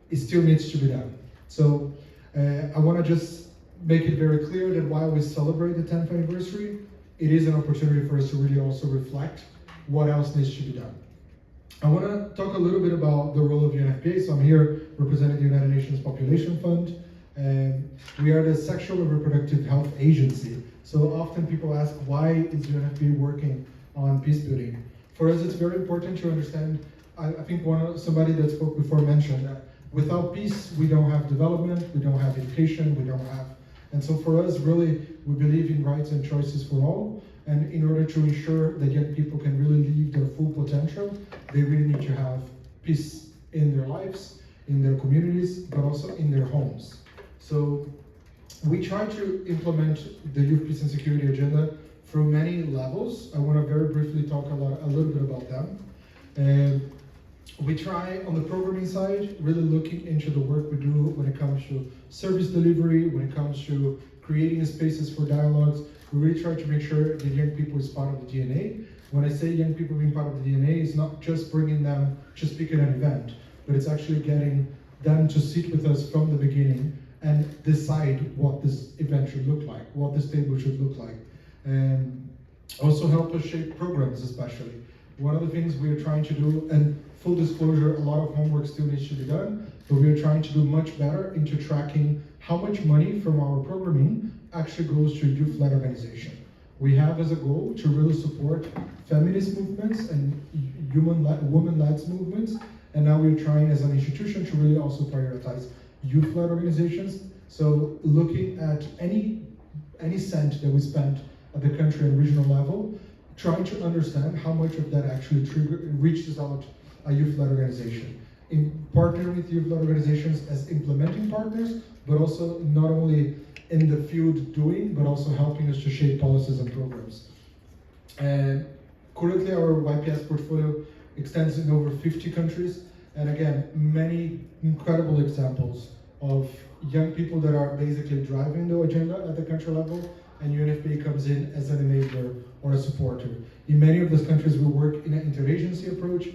it still needs to be done. So I want to just make it very clear that while we celebrate the 10th anniversary, it is an opportunity for us to really also reflect what else needs to be done. I want to talk a little bit about the role of UNFPA. So I'm here representing the United Nations Population Fund. We are the Sexual and Reproductive Health Agency. So often people ask, why is UNFPA working on peace building? For us, it's very important to understand, I think somebody that spoke before mentioned that without peace, we don't have development, we don't have education, we don't have. And so for us, really, we believe in rights and choices for all. And in order to ensure that young people can really live their full potential, they really need to have peace in their lives, in their communities, but also in their homes. So we try to implement the Youth, Peace and Security agenda through many levels. I want to very briefly talk a little bit about them. We try on the programming side, really looking into the work we do when it comes to service delivery, when it comes to creating spaces for dialogues. We really try to make sure that young people is part of the DNA. When I say young people being part of the DNA, it's not just bringing them to speak at an event, but it's actually getting them to sit with us from the beginning and decide what this event should look like, what this table should look like. And also help us shape programs, especially. One of the things we are trying to do, and full disclosure, a lot of homework still needs to be done, but we are trying to do much better into tracking how much money from our programming actually goes to a youth-led organization. We have as a goal to really support feminist movements and women-led movements, and now we're trying as an institution to really also prioritize youth-led organizations. So looking at any cent that we spend at the country and regional level, trying to understand how much of that actually reaches out a youth-led organization. In partnering with youth-led organizations as implementing partners, but also not only in the field doing, but also helping us to shape policies and programs. And currently our YPS portfolio extends in over 50 countries, and again, many incredible examples of young people that are basically driving the agenda at the country level, and UNFPA comes in as an enabler or a supporter. In many of those countries, we work in an interagency approach.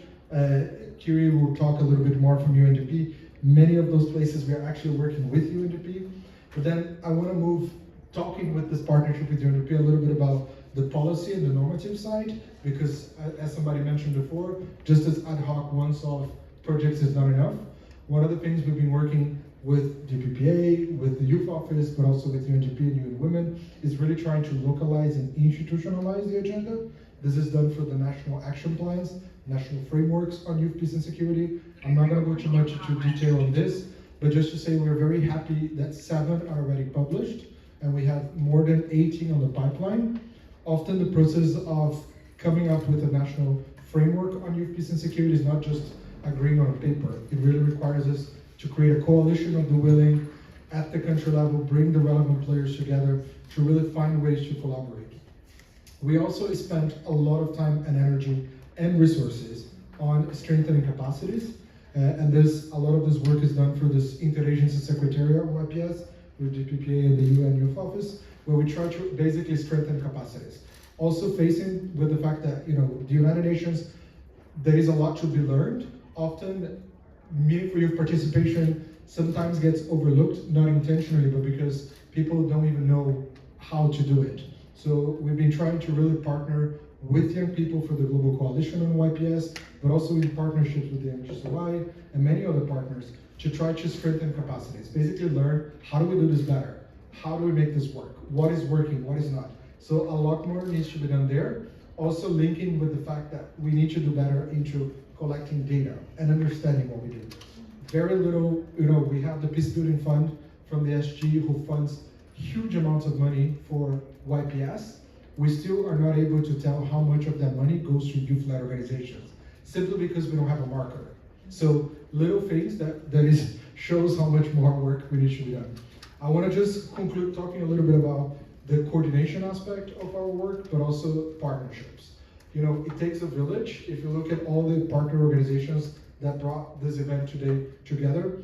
Kiri will talk a little bit more from UNDP. Many of those places we are actually working with UNDP. But then I want to move, talking with this partnership with UNDP, a little bit about the policy and the normative side, because as somebody mentioned before, just as ad hoc one-off projects is not enough. One of the things we've been working with DPPA, with the Youth Office, but also with UNDP and UN Women, is really trying to localize and institutionalize the agenda. This is done for the national action plans, national frameworks on youth, peace and security. I'm not going to go too much into detail on this, but just to say we're very happy that 7 are already published, and we have more than 18 on the pipeline. Often the process of coming up with a national framework on youth, peace and security is not just agreeing on a paper. It really requires us to create a coalition of the willing at the country level, bring the relevant players together to really find ways to collaborate. We also spent a lot of time and energy and resources on strengthening capacities, and a lot of this work is done through this interagency secretariat of YPS with DPPA and the UN Youth Office, where we try to basically strengthen capacities. Also facing with the fact that, the United Nations, there is a lot to be learned. Often, meaningful youth participation sometimes gets overlooked, not intentionally, but because people don't even know how to do it. So we've been trying to really partner with young people for the Global Coalition on YPS, but but also in partnerships with the MGCY and many other partners to try to strengthen capacities. Basically learn, how do we do this better? How do we make this work? What is working, what is not? So a lot more needs to be done there. Also linking with the fact that we need to do better into collecting data and understanding what we do. Very little, we have the Peace Building Fund from the SG who funds huge amounts of money for YPS. We still are not able to tell how much of that money goes to youth-led organizations, simply because we don't have a marker. So little things that shows how much more work we need to be done. I want to just conclude talking a little bit about the coordination aspect of our work, but also partnerships. It takes a village. If you look at all the partner organizations that brought this event today together,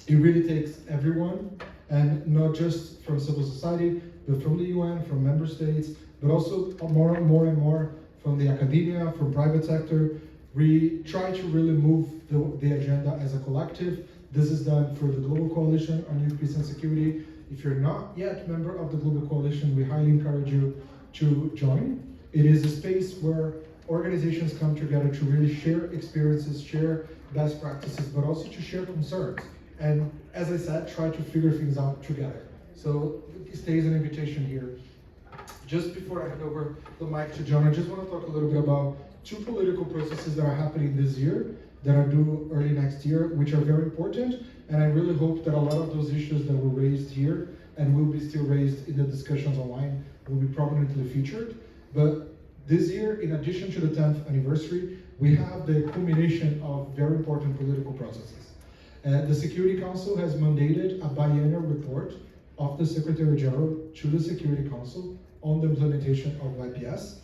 it really takes everyone, and not just from civil society, but from the UN, from member states, but also more and more from the academia, from private sector. We try to really move the agenda as a collective. This is done for the Global Coalition on Youth, Peace and Security. If you're not yet a member of the Global Coalition, we highly encourage you to join. It is a space where organizations come together to really share experiences, share best practices, but also to share concerns. And as I said, try to figure things out together. So it stays an invitation here. Just before I hand over the mic to John, I just want to talk a little bit about two political processes that are happening this year, that are due early next year, which are very important. And I really hope that a lot of those issues that were raised here and will be still raised in the discussions online will be prominently featured. But this year, in addition to the 10th anniversary, we have the culmination of very important political processes. The Security Council has mandated a biennial report of the Secretary General to the Security Council on the implementation of YPS.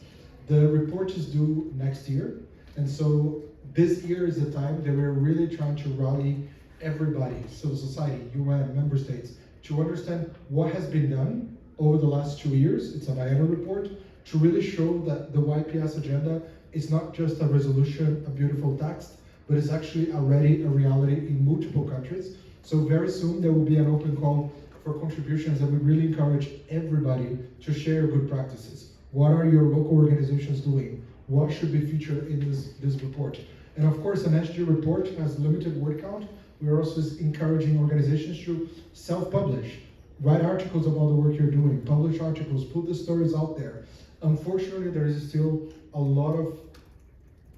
The report is due next year, and so this year is the time that we're really trying to rally everybody, civil society, UN, member states, to understand what has been done over the last 2 years. It's a biennial report to really show that the YPS agenda is not just a resolution, a beautiful text, but it's actually already a reality in multiple countries. So very soon there will be an open call for contributions, and we really encourage everybody to share good practices. What are your local organizations doing? What should be featured in this report? And of course, an SG report has limited word count. We're also encouraging organizations to self-publish, write articles about the work you're doing, publish articles, put the stories out there. Unfortunately, there is still a lot of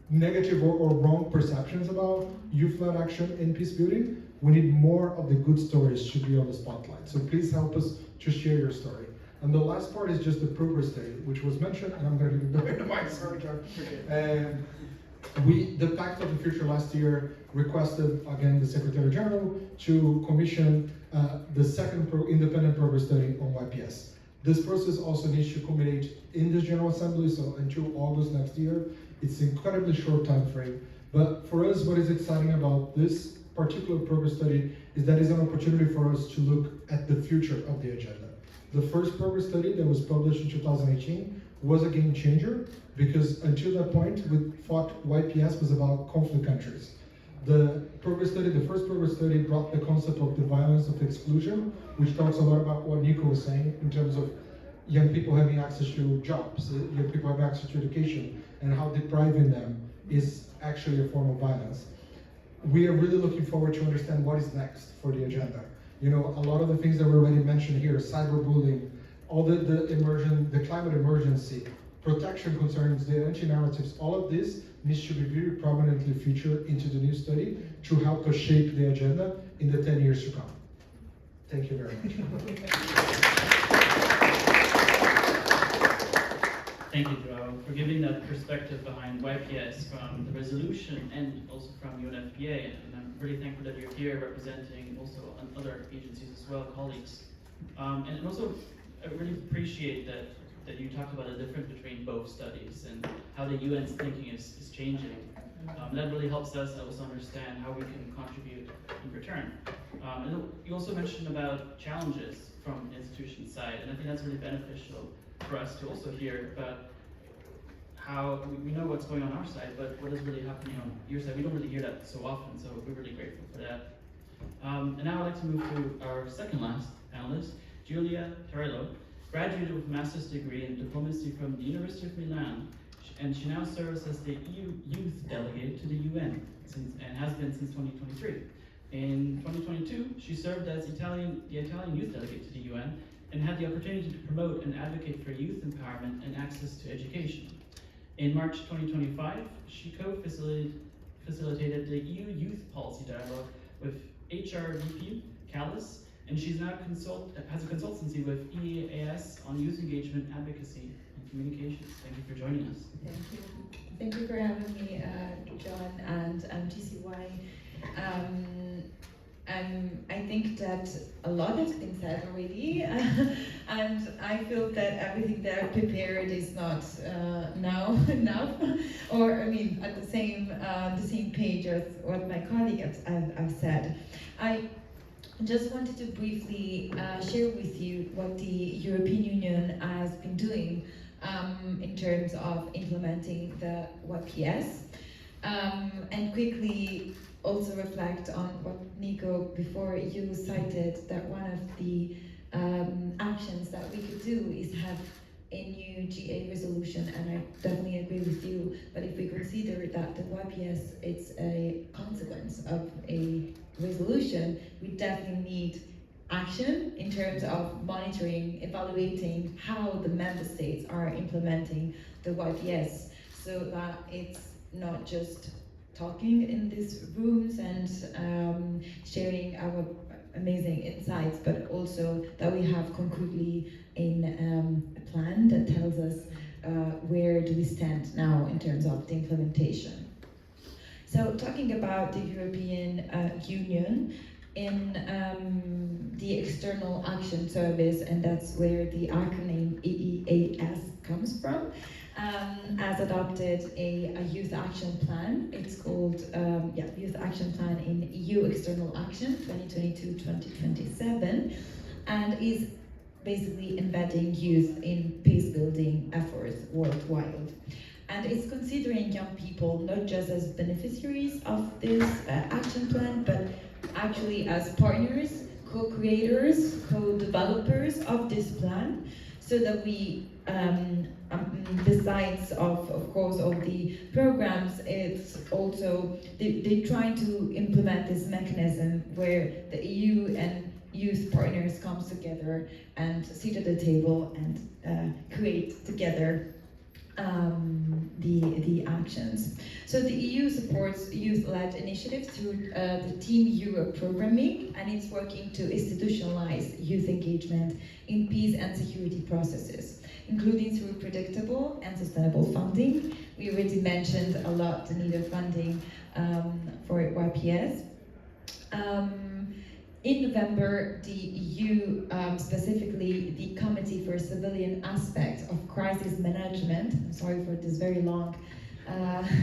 negative or wrong perceptions about youth-led action in peace building. We need more of the good stories to be on the spotlight. So please help us to share your story. And the last part is just the progress day, which was mentioned, and I'm going to give the mic, sorry, John. The Pact of the Future last year requested, again, the Secretary General to commission the second independent progress study on YPS. This process also needs to culminate in this General Assembly, so until August next year. It's an incredibly short time frame. But for us, what is exciting about this particular progress study is that it's an opportunity for us to look at the future of the agenda. The first progress study that was published in 2018 was a game changer, because until that point, we thought YPS was about conflict countries. The first progress study brought the concept of the violence of exclusion, which talks a lot about what Nico was saying in terms of young people having access to jobs, young people having access to education, and how depriving them is actually a form of violence. We are really looking forward to understand what is next for the agenda. A lot of the things that were already mentioned here, cyberbullying, all the climate emergency, protection concerns, the anti-narratives, all of this needs to be very prominently featured into the new study to help us shape the agenda in the 10 years to come. Thank you very much. Thank you, Joao, for giving that perspective behind YPS from the resolution and also from UNFPA. And I'm really thankful that you're here representing also other agencies as well, colleagues. And also, I really appreciate that you talked about the difference between both studies and how the UN's thinking is changing. That really helps us also understand how we can contribute in return. And you also mentioned about challenges from the institution side, and I think that's really beneficial for us to also hear about how we know what's going on our side, but what is really happening on your side. We don't really hear that so often, so we're really grateful for that. And now I'd like to move to our second last panelist, Giulia Torello, graduated with a master's degree in diplomacy from the University of Milan. and she now serves as the EU Youth Delegate to the UN and has been since 2023. In 2022, she served as the Italian Youth Delegate to the UN and had the opportunity to promote and advocate for youth empowerment and access to education. In March 2025, she co-facilitated the EU Youth Policy Dialogue with HRVP, CALIS, and she's now has a consultancy with EAYSP on youth engagement, advocacy, and communications. Thank you for joining us. Thank you. Thank you for having me, John and MGCY. I think that a lot has been said already, and I feel that everything that I prepared is not now enough, or I mean, at the same page as what my colleague have said. I just wanted to briefly share with you what the European Union has been doing in terms of implementing the YPS, and quickly also reflect on what Nico, before you cited, that one of the actions that we could do is have a new GA resolution, and I definitely agree with you, but if we consider that the YPS it's a consequence of a resolution, we definitely need action in terms of monitoring, evaluating how the member states are implementing the YPS, so that it's not just talking in these rooms and sharing our amazing insights, but also that we have concretely a plan that tells us where do we stand now in terms of the implementation. So talking about the European Union, in the External Action Service, and that's where the acronym EEAS comes from, has adopted a youth action plan. It's called Youth Action Plan in EU External Action 2022-2027, and is basically embedding youth in peace-building efforts worldwide. And it's considering young people not just as beneficiaries of this action plan, but actually as partners, co-creators, co-developers of this plan, so that we besides of course of the programs, it's also they try to implement this mechanism where the EU and youth partners comes together and sit at the table and create together the actions. So the EU supports youth-led initiatives through the Team Europe programming, and it's working to institutionalize youth engagement in peace and security processes, including through predictable and sustainable funding. We already mentioned a lot the need of funding for YPS. In November, the EU, specifically the Committee for Civilian Aspects of Crisis Management, I'm sorry for this very long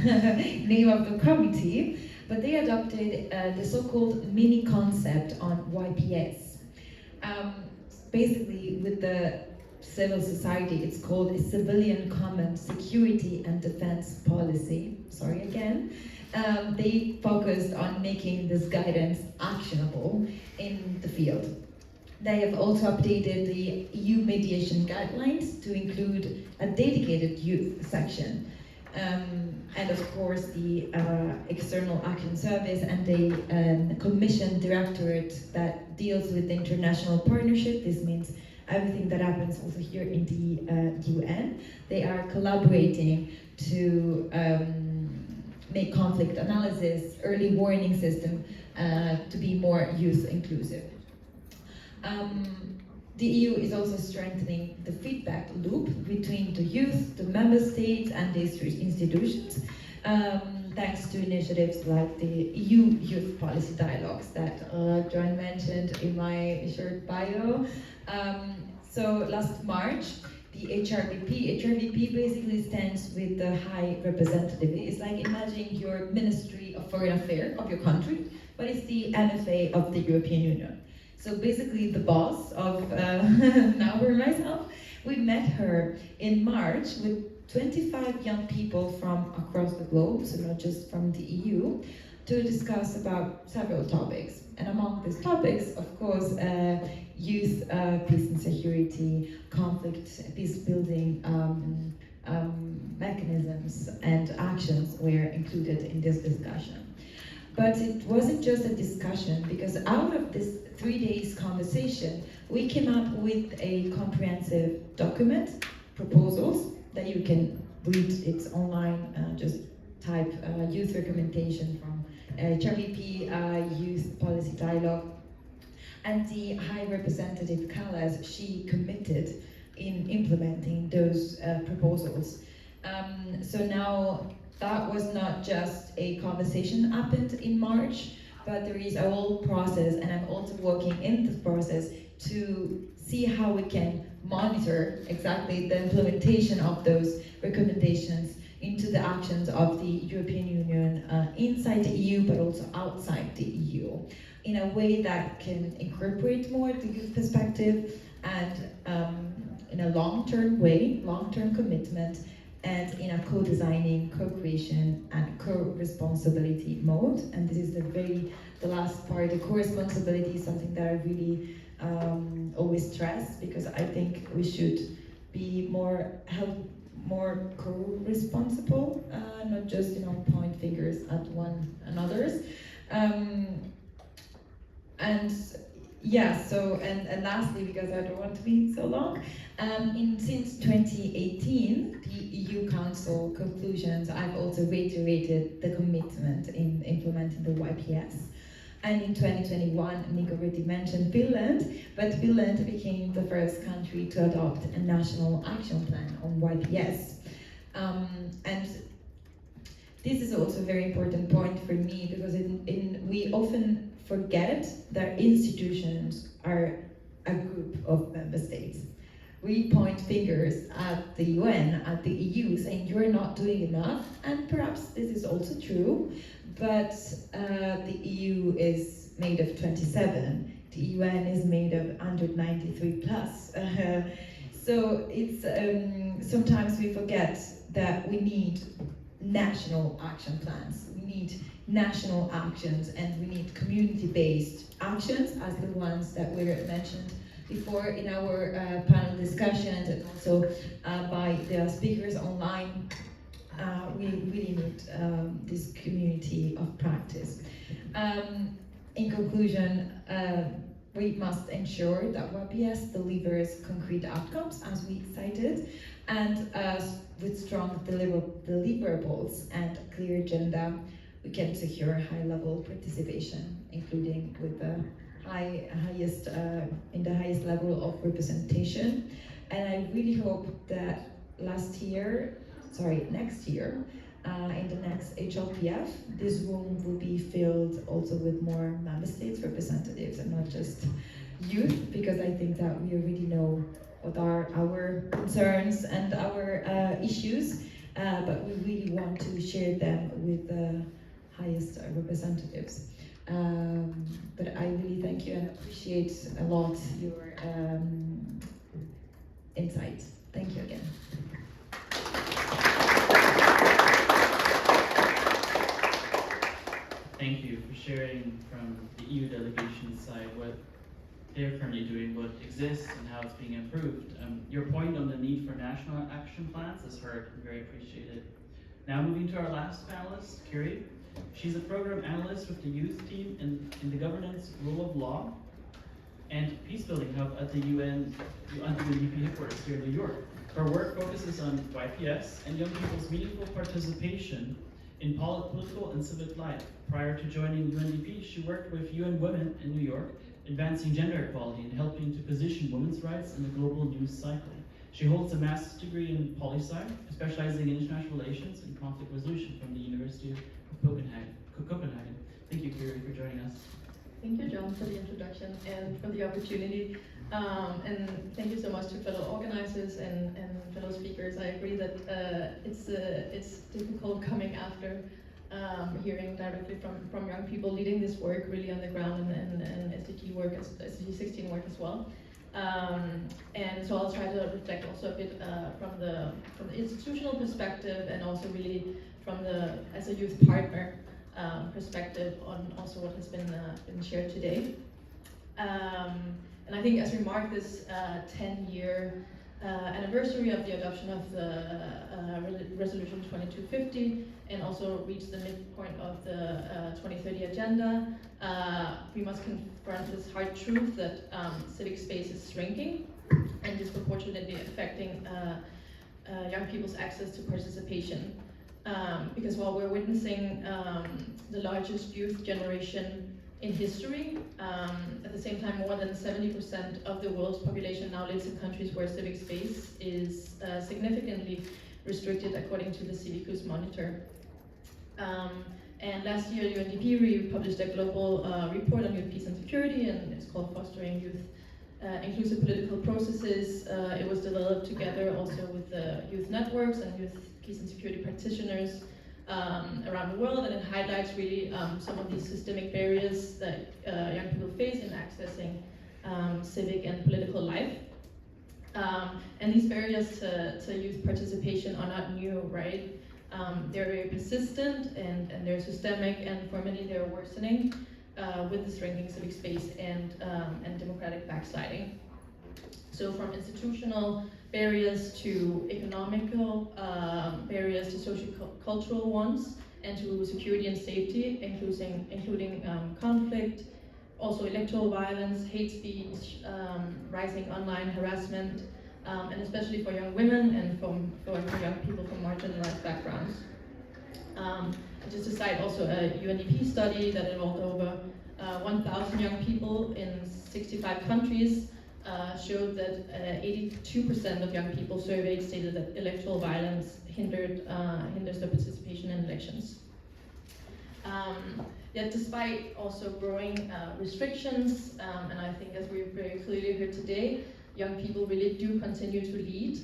name of the committee, but they adopted the so-called mini concept on YPS. Basically, with the civil society, it's called a Civilian Common Security and Defense Policy. Sorry again. They focused on making this guidance actionable in the field. They have also updated the EU mediation guidelines to include a dedicated youth section. And of course the External Action Service and the Commission Directorate that deals with international partnership. This means everything that happens also here in the UN. They are collaborating to make conflict analysis, early warning system to be more youth inclusive. The EU is also strengthening the feedback loop between the youth, the member states, and the institutions, thanks to initiatives like the EU Youth Policy Dialogues that John mentioned in my short bio. So last March, the HRVP basically stands with the High Representative. It's like imagine your Ministry of Foreign Affairs of your country, but it's the NFA of the European Union. So basically the boss of Naur and myself, we met her in March with 25 young people from across the globe, so not just from the EU, to discuss about several topics. And among these topics, of course, youth, peace and security, conflict, peace building, mechanisms and actions were included in this discussion. But it wasn't just a discussion, because out of this 3 days conversation, we came up with a comprehensive document, proposals, that you can read. It's online, just type youth recommendation from HLPF, Youth Policy Dialogue. And the High Representative Callas, she committed in implementing those proposals. So now that was not just a conversation happened in March, but there is a whole process, and I'm also working in this process to see how we can monitor exactly the implementation of those recommendations into the actions of the European Union inside the EU, but also outside the EU, in a way that can incorporate more the youth perspective, and in a long-term way, long-term commitment, and in a co-designing, co-creation, and co-responsibility mode. And this is the last part. The co-responsibility is something that I really always stress, because I think we should be more co-responsible, not just point fingers at one another's. And yeah, so and lastly, because I don't want to be so long, since 2018, the EU Council conclusions, I've also reiterated the commitment in implementing the YPS. And in 2021, Nick already mentioned Finland, but Finland became the first country to adopt a national action plan on YPS. And this is also a very important point for me, because we often forget that institutions are a group of member states. We point fingers at the UN, at the EU, saying you're not doing enough, and perhaps this is also true, but the EU is made of 27, the UN is made of 193 plus. So it's sometimes we forget that we need national action plans, we need national actions, and we need community-based actions, as the ones that were mentioned before in our panel discussions, and also by the speakers online. We really need this community of practice. In conclusion, we must ensure that YPS delivers concrete outcomes, as we cited, and with strong deliverables and clear agenda, we can secure high-level participation, including with the highest level of representation. And I really hope that next year, in the next HLPF, this room will be filled also with more member states representatives and not just youth, because I think that we already know what are our concerns and our issues, but we really want to share them with the highest representatives. But I really thank you and appreciate a lot your insights. Thank you again. Thank you for sharing from the EU delegation side what they're currently doing, what exists, and how it's being improved. Your point on the need for national action plans is heard and very appreciated. Now moving to our last panelist, Kiri. She's a program analyst with the youth team in the governance, rule of law, and peacebuilding hub at the UNDP headquarters here in New York. Her work focuses on YPS and young people's meaningful participation in political and civic life. Prior to joining UNDP, she worked with UN Women in New York, advancing gender equality and helping to position women's rights in the global news cycle. She holds a master's degree in poli-sci, specializing in international relations and conflict resolution from the University of Copenhagen. Thank you, Kiri, for joining us. Thank you, John, for the introduction and for the opportunity. And thank you so much to fellow organizers and fellow speakers. I agree that it's difficult coming after hearing directly from young people leading this work really on the ground and SDG work, SDG16 work as well. And so I'll try to reflect also a bit from the institutional perspective, and also really from as a youth partner perspective on also what has been shared today. And I think as we mark this 10-year anniversary of the adoption of the Resolution 2250, and also reach the midpoint of the 2030 agenda, we must confront this hard truth that civic space is shrinking and disproportionately affecting young people's access to participation. Because while we're witnessing the largest youth generation in history, at the same time, more than 70% of the world's population now lives in countries where civic space is significantly restricted, according to the Civicus monitor. And last year, UNDP published a global report on youth peace and security, and it's called Fostering Youth Inclusive Political Processes. It was developed together also with the youth networks and youth peace and security practitioners around the world, and it highlights really some of these systemic barriers that young people face in accessing civic and political life. And these barriers to youth participation are not new, right? They're very persistent and they're systemic, and for many they're worsening with the shrinking civic space and democratic backsliding. So from institutional barriers to economical barriers to social-cultural ones, and to security and safety, including conflict, also electoral violence, hate speech, rising online harassment, and especially for young women and for young people from marginalized backgrounds. Just to cite also a UNDP study that involved over 1,000 young people in 65 countries, showed that 82% of young people surveyed stated that electoral violence hinders their participation in elections. Yet despite also growing restrictions, and I think as we very clearly heard today, young people really do continue to lead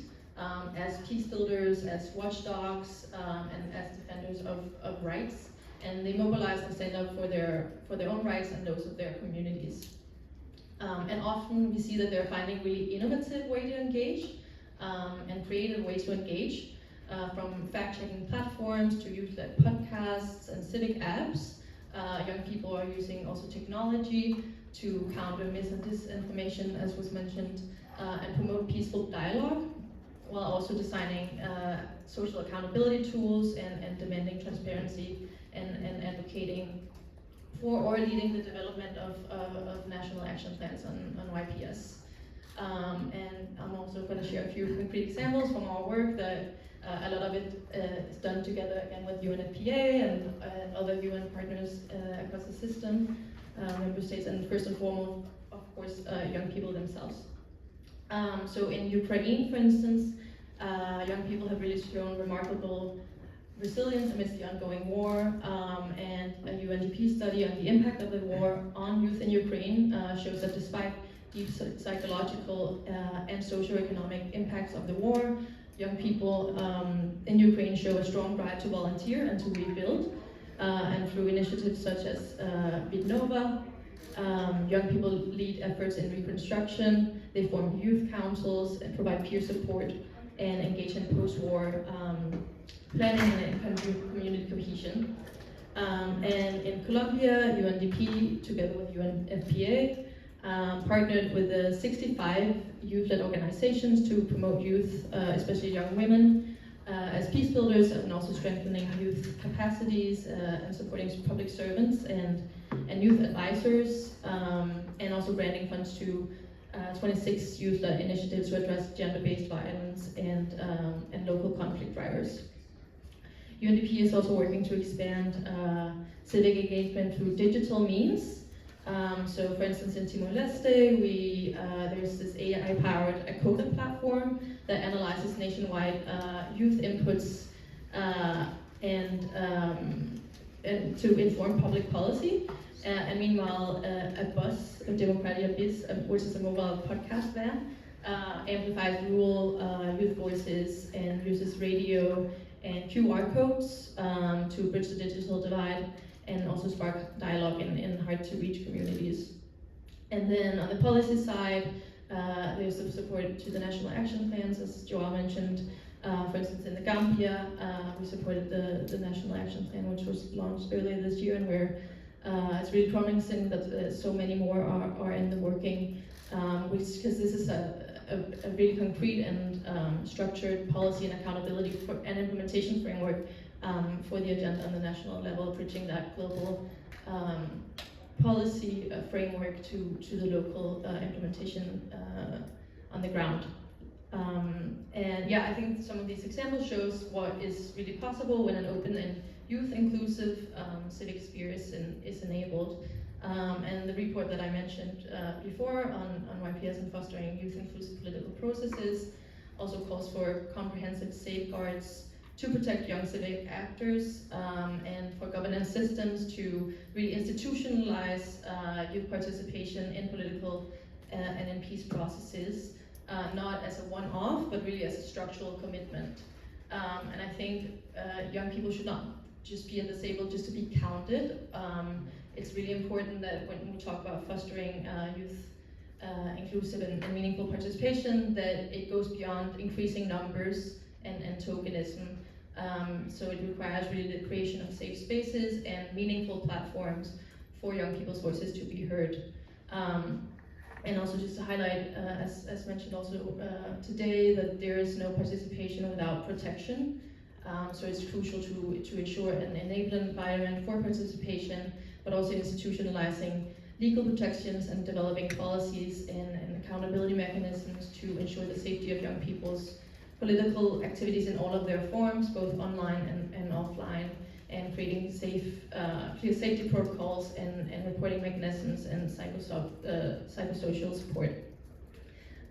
as peace builders, as watchdogs, and as defenders of rights, and they mobilize and stand up for their own rights and those of their communities. And often we see that they're finding really innovative way to engage and creative ways to engage, from fact-checking platforms to youth-led podcasts and civic apps. Young people are using also technology to counter mis and disinformation, as was mentioned, and promote peaceful dialogue, while also designing social accountability tools and demanding transparency and advocating for or leading the development of national action plans on YPS. And I'm also going to share a few concrete examples from our work that a lot of it is done together again with UNFPA and other UN partners across the system, member states, and first and foremost, of course, young people themselves. So in Ukraine, for instance, young people have really shown remarkable resilience amidst the ongoing war, and a UNDP study on the impact of the war on youth in Ukraine shows that despite deep psychological and socioeconomic impacts of the war, young people in Ukraine show a strong drive to volunteer and to rebuild, and through initiatives such as Vidnova, young people lead efforts in reconstruction, they form youth councils and provide peer support and engage in post-war planning and community cohesion. And in Colombia, UNDP, together with UNFPA, partnered with the 65 youth-led organizations to promote youth, especially young women, as peace builders, and also strengthening youth capacities and supporting public servants and youth advisors, and also granting funds to 26 youth-led initiatives to address gender-based violence and local conflict drivers. UNDP is also working to expand civic engagement through digital means. So for instance, in Timor-Leste, there's this AI-powered ACODA platform that analyzes nationwide youth inputs and to inform public policy. And meanwhile, a bus, Demokratia Biz, which is a mobile podcast van, amplifies rural youth voices and uses radio and QR codes to bridge the digital divide and also spark dialogue in hard-to-reach communities. And then on the policy side, there's some support to the national action plans, as Joao mentioned. For instance, in the Gambia, we supported the national action plan, which was launched earlier this year, and where it's really promising that so many more are in the working, because this is a a really concrete and structured policy and accountability and implementation framework for the agenda on the national level, bridging that global policy framework to the local implementation on the ground. And yeah, I think some of these examples shows what is really possible when an open and youth inclusive civic sphere is enabled. And the report that I mentioned before on YPS and fostering youth inclusive political processes also calls for comprehensive safeguards to protect young civic actors and for governance systems to really institutionalize youth participation in political and in peace processes, not as a one-off, but really as a structural commitment. And I think young people should not just be disabled just to be counted. It's really important that when we talk about fostering youth inclusive and meaningful participation, that it goes beyond increasing numbers and tokenism. So it requires really the creation of safe spaces and meaningful platforms for young people's voices to be heard. And also just to highlight, as mentioned also today, that there is no participation without protection. So it's crucial to ensure an enabling environment for participation, but also institutionalizing legal protections and developing policies and accountability mechanisms to ensure the safety of young people's political activities in all of their forms, both online and offline, and creating clear safety protocols and reporting mechanisms and psychosocial support.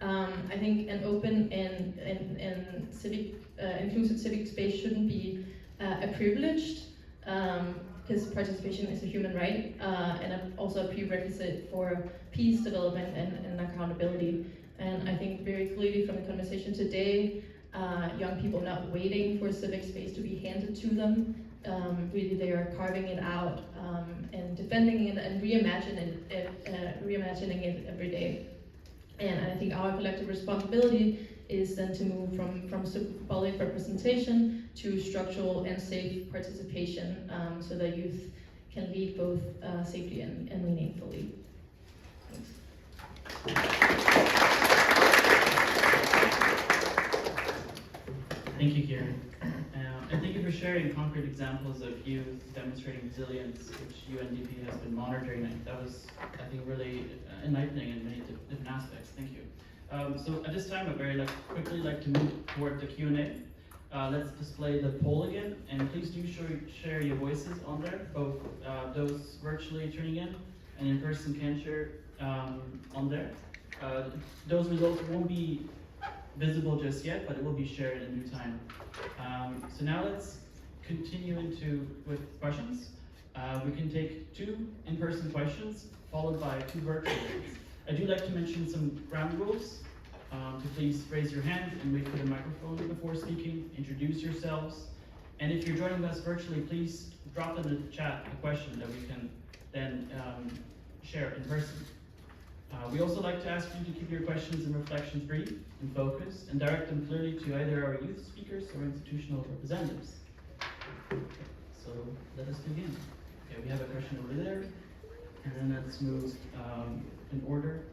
I think an open and civic, inclusive civic space shouldn't be a privileged, because participation is a human right, and also a prerequisite for peace, development, and accountability. And I think very clearly from the conversation today, young people not waiting for civic space to be handed to them. Really, they are carving it out and defending it and reimagining it every day. And I think our collective responsibility is then to move from symbolic representation to structural and safe participation, so that youth can lead both safely and meaningfully. Thank you, Kieran. And thank you for sharing concrete examples of youth demonstrating resilience, which UNDP has been monitoring. That was, I think, really enlightening in many different aspects. Thank you. So at this time, I'd very quickly like to move toward the Q&A. Let's display the poll again, and please do share your voices on there. Both those virtually tuning in and in person can share on there. Those results won't be visible just yet, but it will be shared in due time. So now let's continue with questions. We can take 2 in-person questions followed by 2 virtual ones. I do like to mention some ground rules. To please raise your hand and wait for the microphone before speaking. Introduce yourselves. And if you're joining us virtually, please drop in the chat a question that we can then share in person. We also like to ask you to keep your questions and reflections brief and focused and direct them clearly to either our youth speakers or institutional representatives. So let us begin. Okay, we have a question over there, and then let's move in order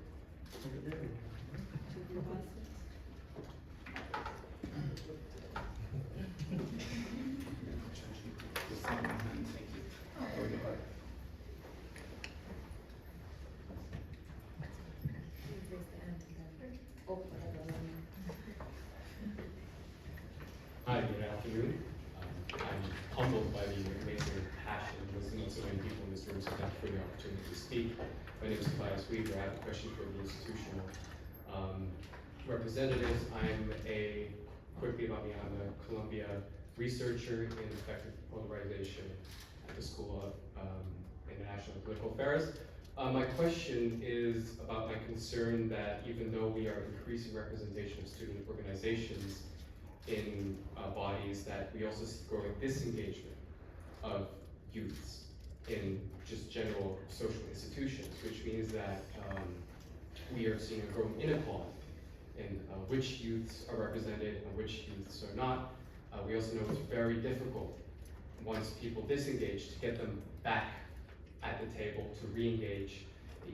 over there. Hi, good afternoon. I'm humbled by the amazing passion and listening to so many people in this room, so thank you for the opportunity to speak. My name is Tobias Weaver. I have a question for the institutional representatives. Quickly about me, I'm a Columbia researcher in effective polarization at the School of International and Political Affairs. My question is about my concern that even though we are increasing representation of student organizations in bodies, that we also see growing disengagement of youths in just general social institutions, which means that we are seeing a growing inequality in which youths are represented and which youths are not. We also know it's very difficult once people disengage to get them back at the table to re-engage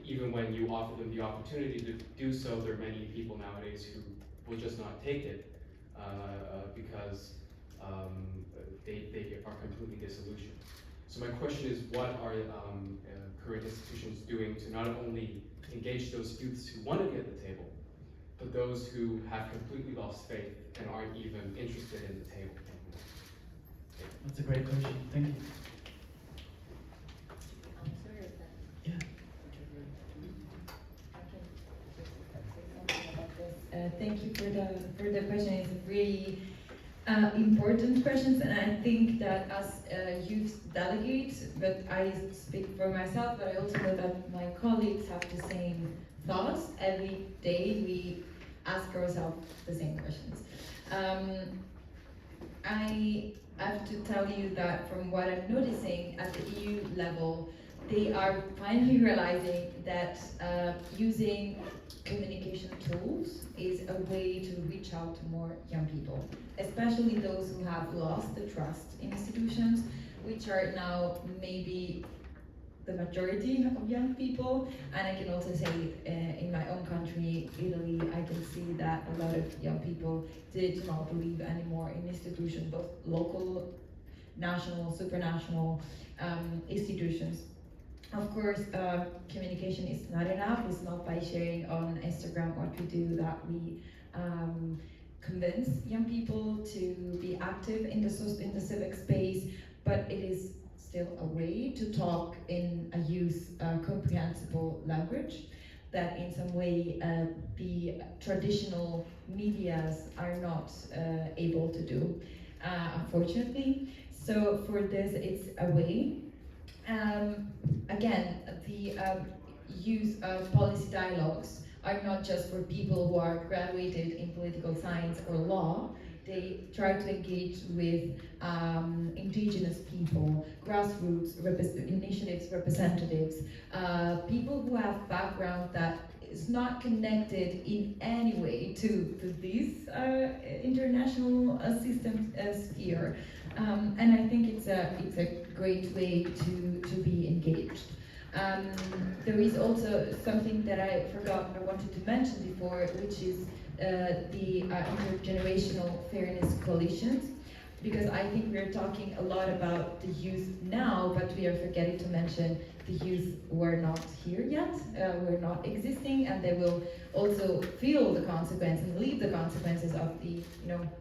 even when you offer them the opportunity to do so, there are many people nowadays who will just not take it because they are completely disillusioned. So my question is, what are current institutions doing to not only engage those youths who want to be at the table, but those who have completely lost faith and aren't even interested in the table anymore? That's a great question. Thank you. Yeah. Thank you for the question. It's a really important question, and I think that as youth delegates, but I speak for myself, but I also know that my colleagues have the same thoughts. Every day we ask ourselves the same questions. I have to tell you that from what I'm noticing at the EU level, they are finally realizing that using communication tools is a way to reach out to more young people, especially those who have lost the trust in institutions, which are now maybe the majority of young people. And I can also say in my own country, Italy, I can see that a lot of young people did not believe anymore in institutions, both local, national, supranational institutions. Of course, communication is not enough. It's not by sharing on Instagram what we do that we convince young people to be active in the civic space, but it is still a way to talk in a youth comprehensible language that in some way the traditional medias are not able to do, unfortunately. So for this, it's a way. Again, the youth policy dialogues are not just for people who are graduated in political science or law. They try to engage with indigenous people, grassroots initiatives, representatives, people who have background that is not connected in any way to this international system sphere. And I think it's a great way to be engaged. There is also something that I wanted to mention before, which is the intergenerational fairness coalitions, because I think we're talking a lot about the youth now, but we are forgetting to mention the youth who are not here yet, who are not existing, and they will also feel the consequences, leave the consequences of the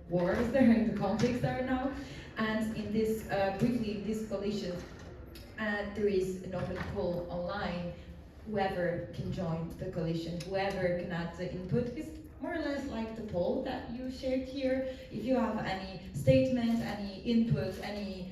wars there and the conflicts there now. And in this, briefly, in this coalition, there is an open call online. Whoever can join the coalition, whoever can add the input, is more or less like the poll that you shared here. If you have any statement, any input, any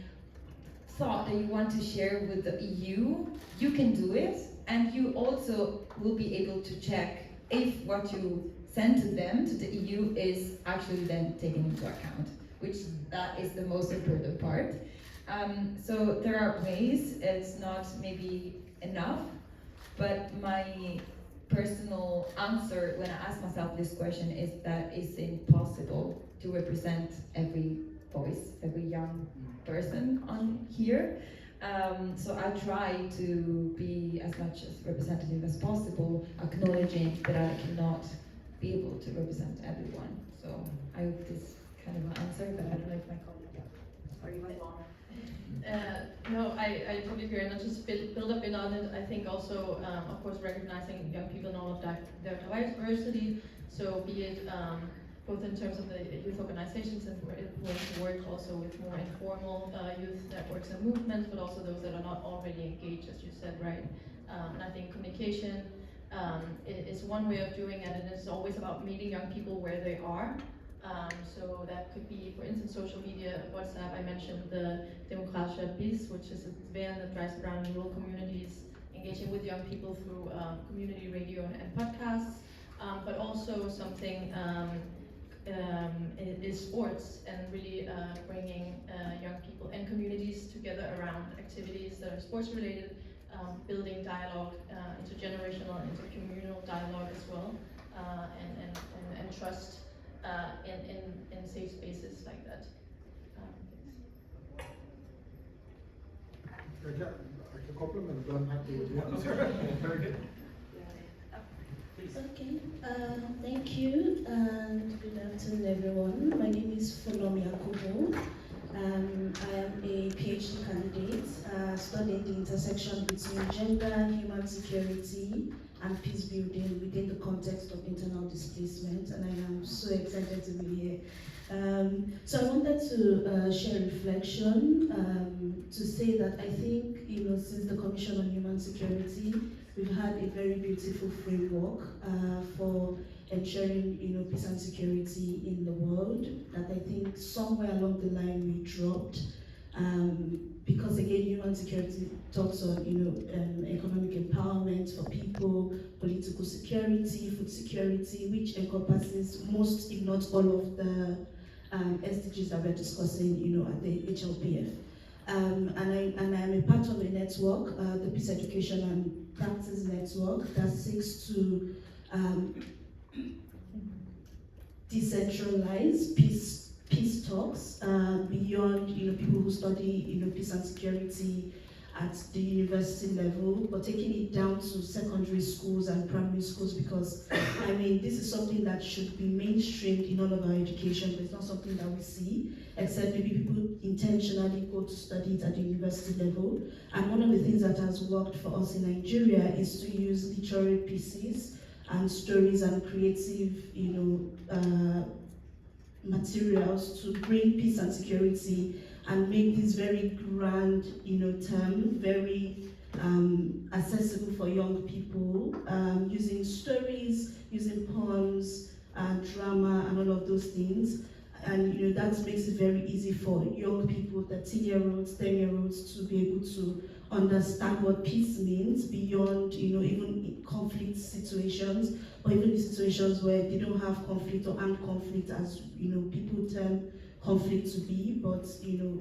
thought that you want to share with the EU, you can do it, and you also will be able to check if what you send to them, to the EU, is actually then taken into account, which that is the most important part. So there are ways, it's not maybe enough, but my personal answer when I ask myself this question is that it's impossible to represent every voice, every young person on here. So I try to be as much as representative as possible, acknowledging that I cannot be able to represent everyone. So I hope this kind of an answer, but I don't know if my colleague, or you want long. No, I totally agree, and I'll just build up in on it. I think also, of course, recognizing young people and all of that, their diversity, so be it both in terms of the youth organizations and willing to work also with more informal youth networks and movements, but also those that are not already engaged, as you said, right? And I think communication is one way of doing it, and it's always about meeting young people where they are. So that could be, for instance, social media, WhatsApp. I mentioned the Democracia Bis, which is a van that drives around rural communities, engaging with young people through community radio and podcasts, but also something is sports, and really bringing young people and communities together around activities that are sports related, building dialogue, intergenerational and intercommunal dialogue as well, and trust in safe spaces like that. I can compliment, but I'm happy with the answer. Very good. Please. Okay, thank you and good afternoon everyone. My name is Folomi Akubo. I am a PhD candidate studying the intersection between gender, human security and peace building within the context of internal displacement, and I am so excited to be here. So I wanted to share reflection to say that I think, since the Commission on Human Security, we've had a very beautiful framework for ensuring, peace and security in the world. That I think somewhere along the line we dropped, because again, human security talks on, economic empowerment for people, political security, food security, which encompasses most, if not all, of the SDGs that we're discussing, at the HLPF. And I am a part of a network, the Peace Education and Practice Network, that seeks to decentralize peace talks beyond, people who study, peace and security at the university level, but taking it down to secondary schools and primary schools, because this is something that should be mainstreamed in all of our education, but it's not something that we see, except maybe people intentionally go to study it at the university level. And one of the things that has worked for us in Nigeria is to use literary pieces and stories and creative, materials to bring peace and security and make this very grand, term very accessible for young people, using stories, using poems, drama, and all of those things. And that makes it very easy for young people, 13-year-olds, 10-year-olds, to be able to understand what peace means beyond, even conflict situations, or even in situations where they don't have conflict or armed conflict, as people term conflict to be, but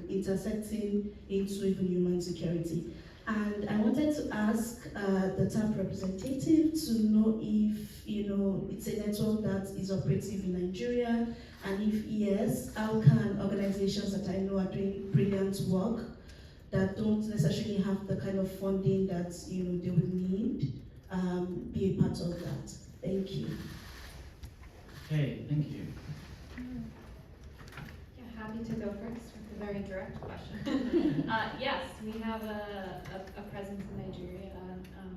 intersecting into even human security. And I wanted to ask the TAP representative to know if it's a network that is operative in Nigeria, and if yes, how can organizations that I know are doing brilliant work that don't necessarily have the kind of funding that they would need be a part of that? Thank you. Okay, thank you. Yeah, happy to go first with a very direct question. Yes, we have a presence in Nigeria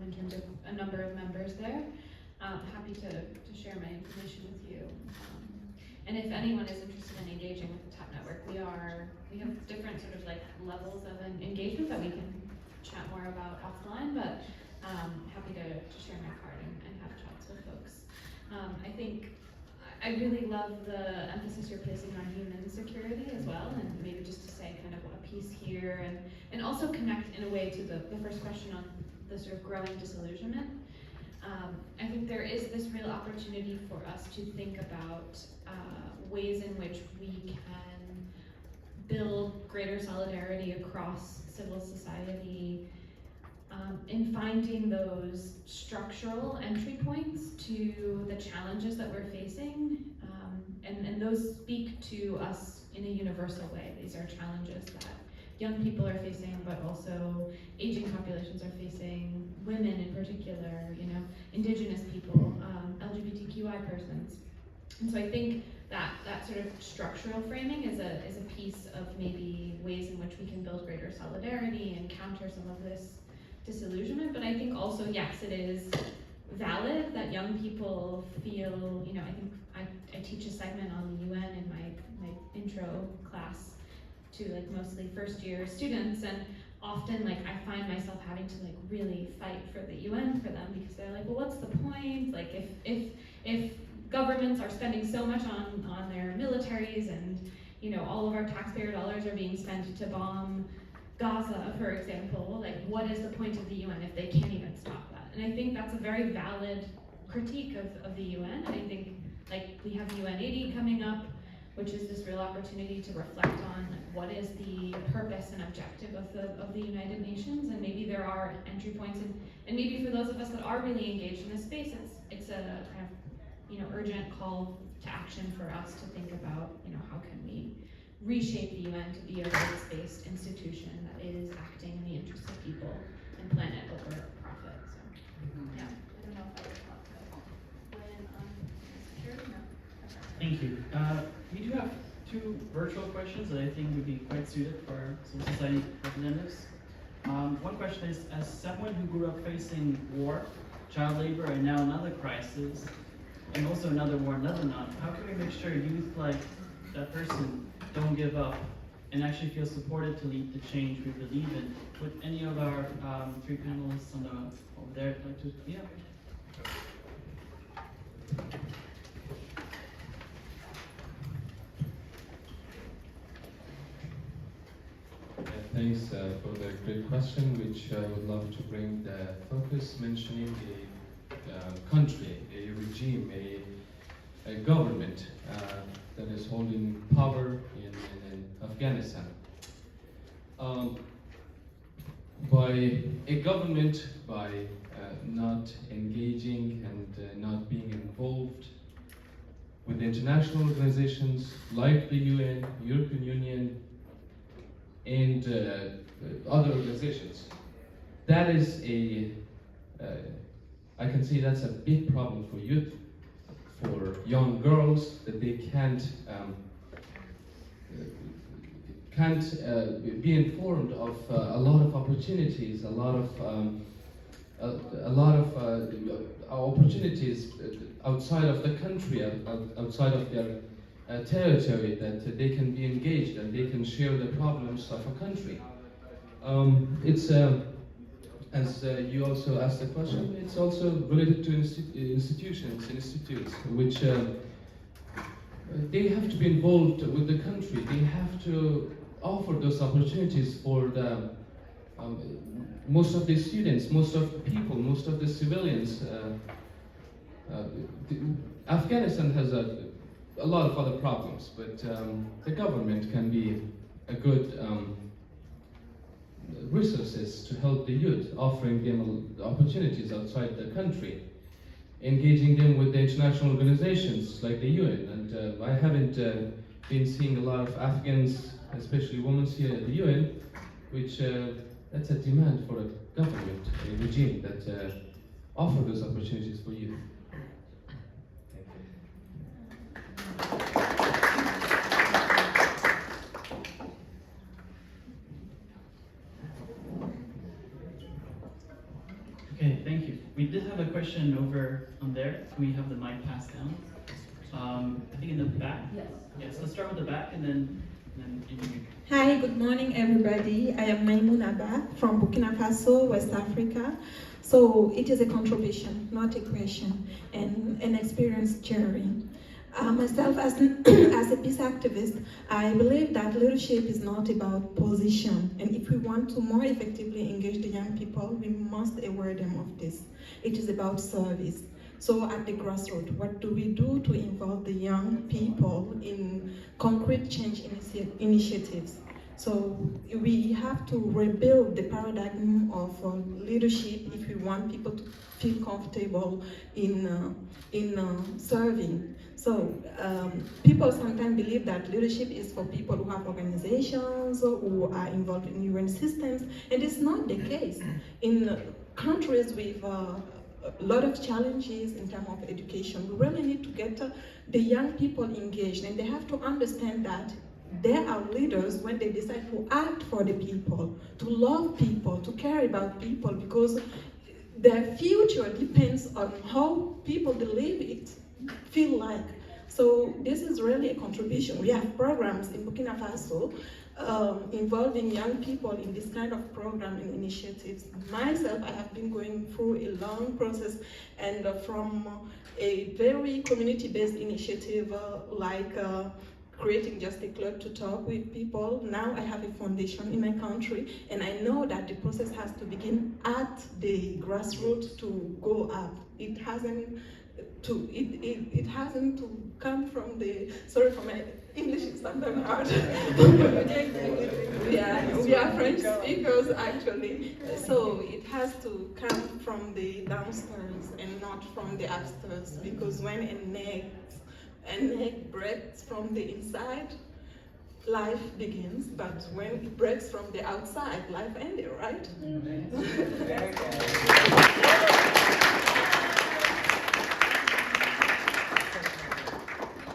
in terms of a number of members there. Happy to share my information with you. And if anyone is interested in engaging with the TAP network, we have different sort of like levels of an engagement that we can chat more about offline, but happy to share my card and have chats with folks. I think I really love the emphasis you're placing on human security as well, and maybe just to say kind of a piece here, and also connect in a way to the first question on the sort of growing disillusionment. I think there is this real opportunity for us to think about ways in which we can build greater solidarity across civil society in finding those structural entry points to the challenges that we're facing, and those speak to us in a universal way. These are challenges that young people are facing, but also aging populations are facing, women in particular, indigenous people, LGBTQI persons. And so I think that sort of structural framing is a piece of maybe ways in which we can build greater solidarity and counter some of this disillusionment. But I think also, yes, it is valid that young people feel, I think I teach a segment on the UN in my intro class to like mostly first year students, and often like I find myself having to like really fight for the UN for them, because they're like, well, what's the point? Like if governments are spending so much on their militaries, and all of our taxpayer dollars are being spent to bomb Gaza, for example, like what is the point of the UN if they can't even stop that? And I think that's a very valid critique of the UN. And I think like we have UN 80 coming up, which is this real opportunity to reflect on like, what is the purpose and objective of the United Nations, and maybe there are entry points, and maybe for those of us that are really engaged in this space, it's a kind of urgent call to action for us to think about how can we reshape the UN to be a rights-based institution that is acting in the interest of people and planet over profit. So yeah, I don't know if I responded. Thank you. We do have two virtual questions that I think would be quite suited for civil society representatives. One question is, as someone who grew up facing war, child labor, and now another crisis, and also another war in Lebanon, how can we make sure youth like that person don't give up and actually feel supported to lead the change we believe in? Would any of our three panelists on over there like to, yeah. Thanks for the great question, which I would love to bring the focus, mentioning a country, a regime, a government that is holding power in Afghanistan. By a government, by not engaging and not being involved with international organizations like the UN, European Union, and other organizations. That is I can say that's a big problem for youth, for young girls, that they can't be informed of a lot of opportunities, a lot of opportunities outside of the country, outside of their territory, that they can be engaged and they can share the problems of a country. It's as you also asked the question, it's also related to institutes, which they have to be involved with the country. They have to offer those opportunities for the most of the students, most of the people, most of the civilians. Afghanistan has a lot of other problems, but the government can be a good resources to help the youth, offering them opportunities outside the country, engaging them with the international organizations like the UN. And I haven't been seeing a lot of Afghans, especially women here at the UN, which that's a demand for a government, a regime that offer those opportunities for youth. Okay, thank you. We did have a question over on there. Can we have the mic passed down? I think in the back? Yes. Yes, let's start with the back and then you. Hi, good morning everybody. I am Maimouna Ba from Burkina Faso, West Africa. So it is a contribution, not a question, and an experience sharing. Myself as a peace activist, I believe that leadership is not about position, and if we want to more effectively engage the young people, we must aware them of this. It is about service. So at the grassroots, what do we do to involve the young people in concrete change initiatives? So we have to rebuild the paradigm of leadership if we want people to feel comfortable in serving. So people sometimes believe that leadership is for people who have organizations or who are involved in UN systems, and it's not the case. In countries with a lot of challenges in terms of education, we really need to get the young people engaged, and they have to understand that they are leaders when they decide to act for the people, to love people, to care about people, because their future depends on how people they live it feel like. So this is really a contribution. We have programs in Burkina Faso involving young people in this kind of program and initiatives. Myself, I have been going through a long process, and from a very community-based initiative like creating just a club to talk with people. Now I have a foundation in my country, and I know that the process has to begin at the grassroots to go up. It hasn't to come from the, sorry for my English is sometimes hard. we are French speakers actually, so it has to come from the downstairs and not from the upstairs, because when an egg breaks from the inside, life begins, but when it breaks from the outside, life ended, right?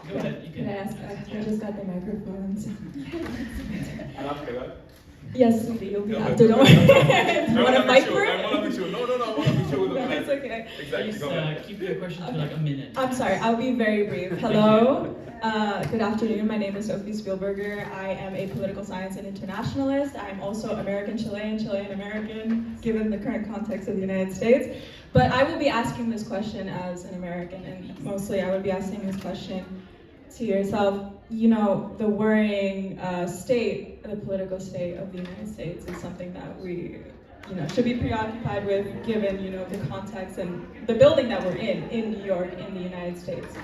Go ahead. got the microphones. I'll have to go. Yes, sweetie, you'll be No, after. Don't worry. You want a mic for I it? want to be sure. No, I want to be sure with the It's okay. Exactly. Please Go ahead. keep your question to like a minute. I'm sorry, I'll be very brief. Hello, good afternoon. My name is Sophie Spielberger. I am a political science and internationalist. I'm also American-Chilean, Chilean-American, given the current context of the United States. But I will be asking this question as an American, and mostly I would be asking this question to yourself. You know, the worrying state, the political state of the United States is something that we, should be preoccupied with, given, the context and the building that we're in New York, in the United States.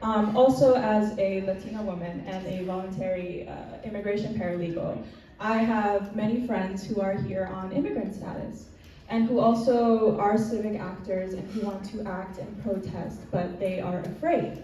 Also, as a Latina woman and a voluntary immigration paralegal, I have many friends who are here on immigrant status and who also are civic actors and who want to act and protest, but they are afraid,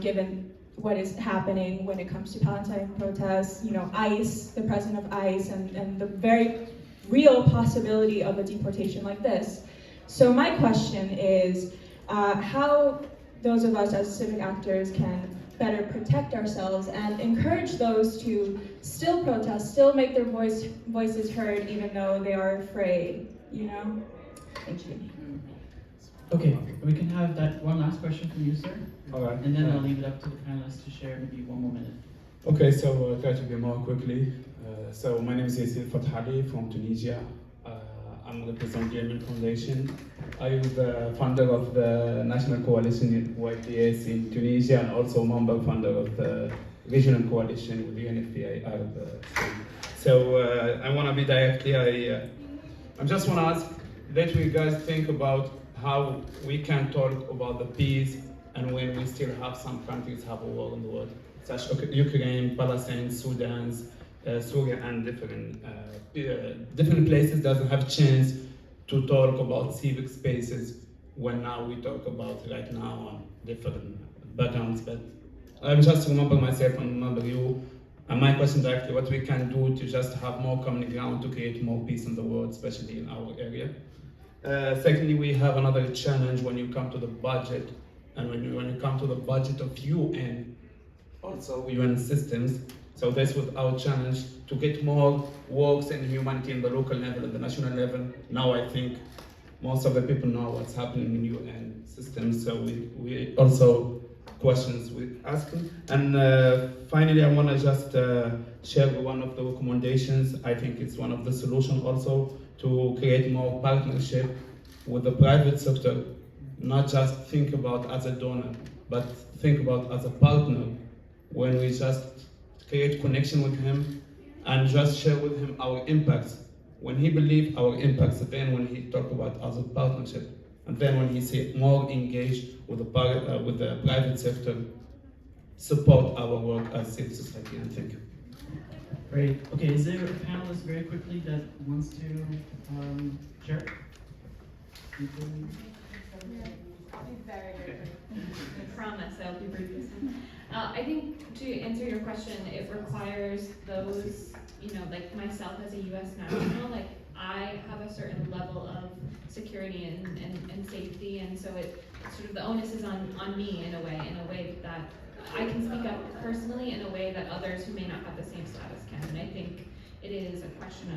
given what is happening when it comes to Palestine protests, ICE, the president of ICE, and the very real possibility of a deportation like this. So my question is, how those of us as civic actors can better protect ourselves and encourage those to still protest, still make their voices heard, even though they are afraid, Thank you. Okay, we can have that one last question from you, sir. All right. And then I'll leave it up to the panelists to share maybe one more minute. Okay, so I'll try to be more quickly. So my name is Yassine Fathali from Tunisia. I'm representing the Yemen Foundation. I am the founder of the National Coalition YPS in Tunisia and also member founder of the Regional Coalition with the UNFPA Arab State. So I want to be directly, I just want to ask that you guys think about how we can talk about the peace and when we still have some countries have a war in the world, such as Ukraine, Palestine, Sudan, Syria, and different places doesn't have chance to talk about civic spaces when now we talk about right now on different backgrounds. But I'm just remember myself and remember you. And my question directly, what we can do to just have more common ground to create more peace in the world, especially in our area. Secondly, we have another challenge when you come to the budget, and when you come to the budget of UN, also UN systems. So this was our challenge to get more works in humanity in the local level and the national level. Now I think most of the people know what's happening in UN systems, so we also questions we asking. And finally, I want to just share one of the recommendations. I think it's one of the solutions also to create more partnership with the private sector, not just think about as a donor, but think about as a partner when we just create connection with him and just share with him our impacts. When he believes our impacts, then when he talk about as a partnership, and then when he say more engaged with the private sector, support our work as civil society. And thank you. Great. Okay, is there a panelist very quickly that wants to share? I'll be very quick. I promise I'll be brief this time. I think to answer your question, it requires those, like myself as a U.S. national, like I have a certain level of security and safety, and so it sort of the onus is on me in a way that I can speak up personally in a way that others who may not have the same status can. And I think it is a question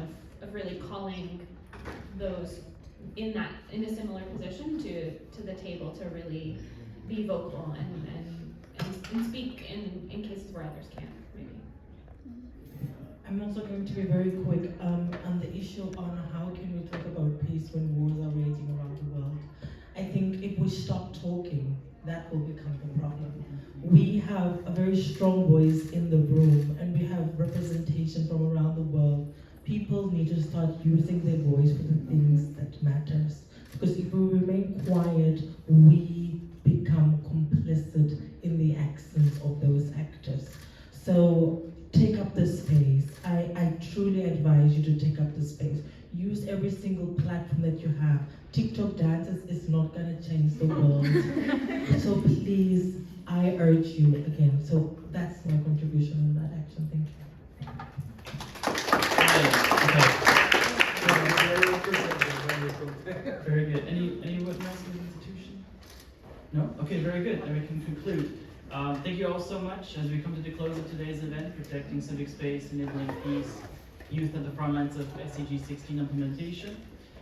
of really calling those in a similar position to the table to really be vocal and speak in cases where others can't, maybe. I'm also going to be very quick on the issue on how can we talk about peace when wars are raging around the world. I think if we stop talking, that will become the problem. We have a very strong voice in the room and we have representation from around the world. People need to start using their voice for the things that matters. Because if we remain quiet, we become complicit in the actions of those actors. So take up the space. I truly advise you to take up the space. Use every single platform that you have. TikTok dances is not gonna change the world. So please, I urge you again. So that's my contribution on that action. Thank you. Very good. Anyone else in the institution? No? Okay, very good. Then we can conclude. Thank you all so much. As we come to the close of today's event, Protecting Civic Space, Enabling Peace, Youth at the Frontlines of SDG16 implementation,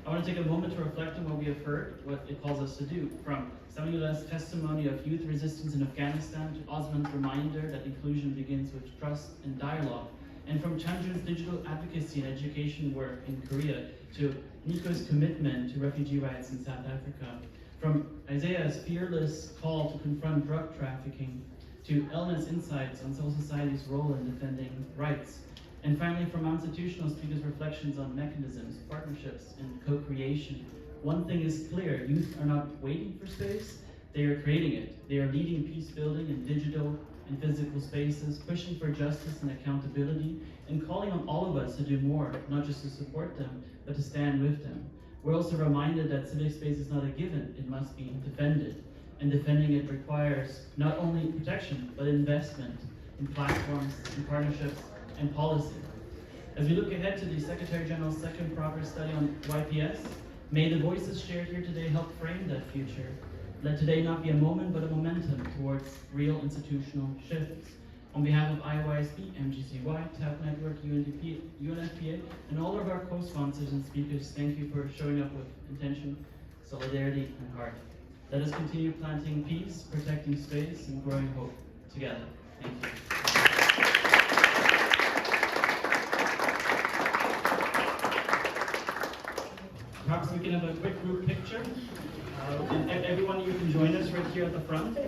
I want to take a moment to reflect on what we have heard, what it calls us to do, from Samiula's testimony of youth resistance in Afghanistan to Osman's reminder that inclusion begins with trust and dialogue, and from Chanju's digital advocacy and education work in Korea to Nico's commitment to refugee rights in South Africa, from Isaiah's fearless call to confront drug trafficking to Elna's insights on civil society's role in defending rights, and finally from institutional speakers' reflections on mechanisms, partnerships, and co-creation. One thing is clear: youth are not waiting for space, they are creating it. They are leading peace building in digital and physical spaces, pushing for justice and accountability, and calling on all of us to do more, not just to support them, but to stand with them. We're also reminded that civic space is not a given, it must be defended. And defending it requires not only protection, but investment in platforms, in partnerships, and policy. As we look ahead to the Secretary General's second progress study on YPS, may the voices shared here today help frame that future. Let today not be a moment, but a momentum towards real institutional shifts. On behalf of IAYSP, MGCY, TAP Network, UNFPA, and all of our co-sponsors and speakers, thank you for showing up with intention, solidarity, and heart. Let us continue planting peace, protecting space, and growing hope together. Thank you. Perhaps we can have a quick group picture. And everyone, you can join us right here at the front.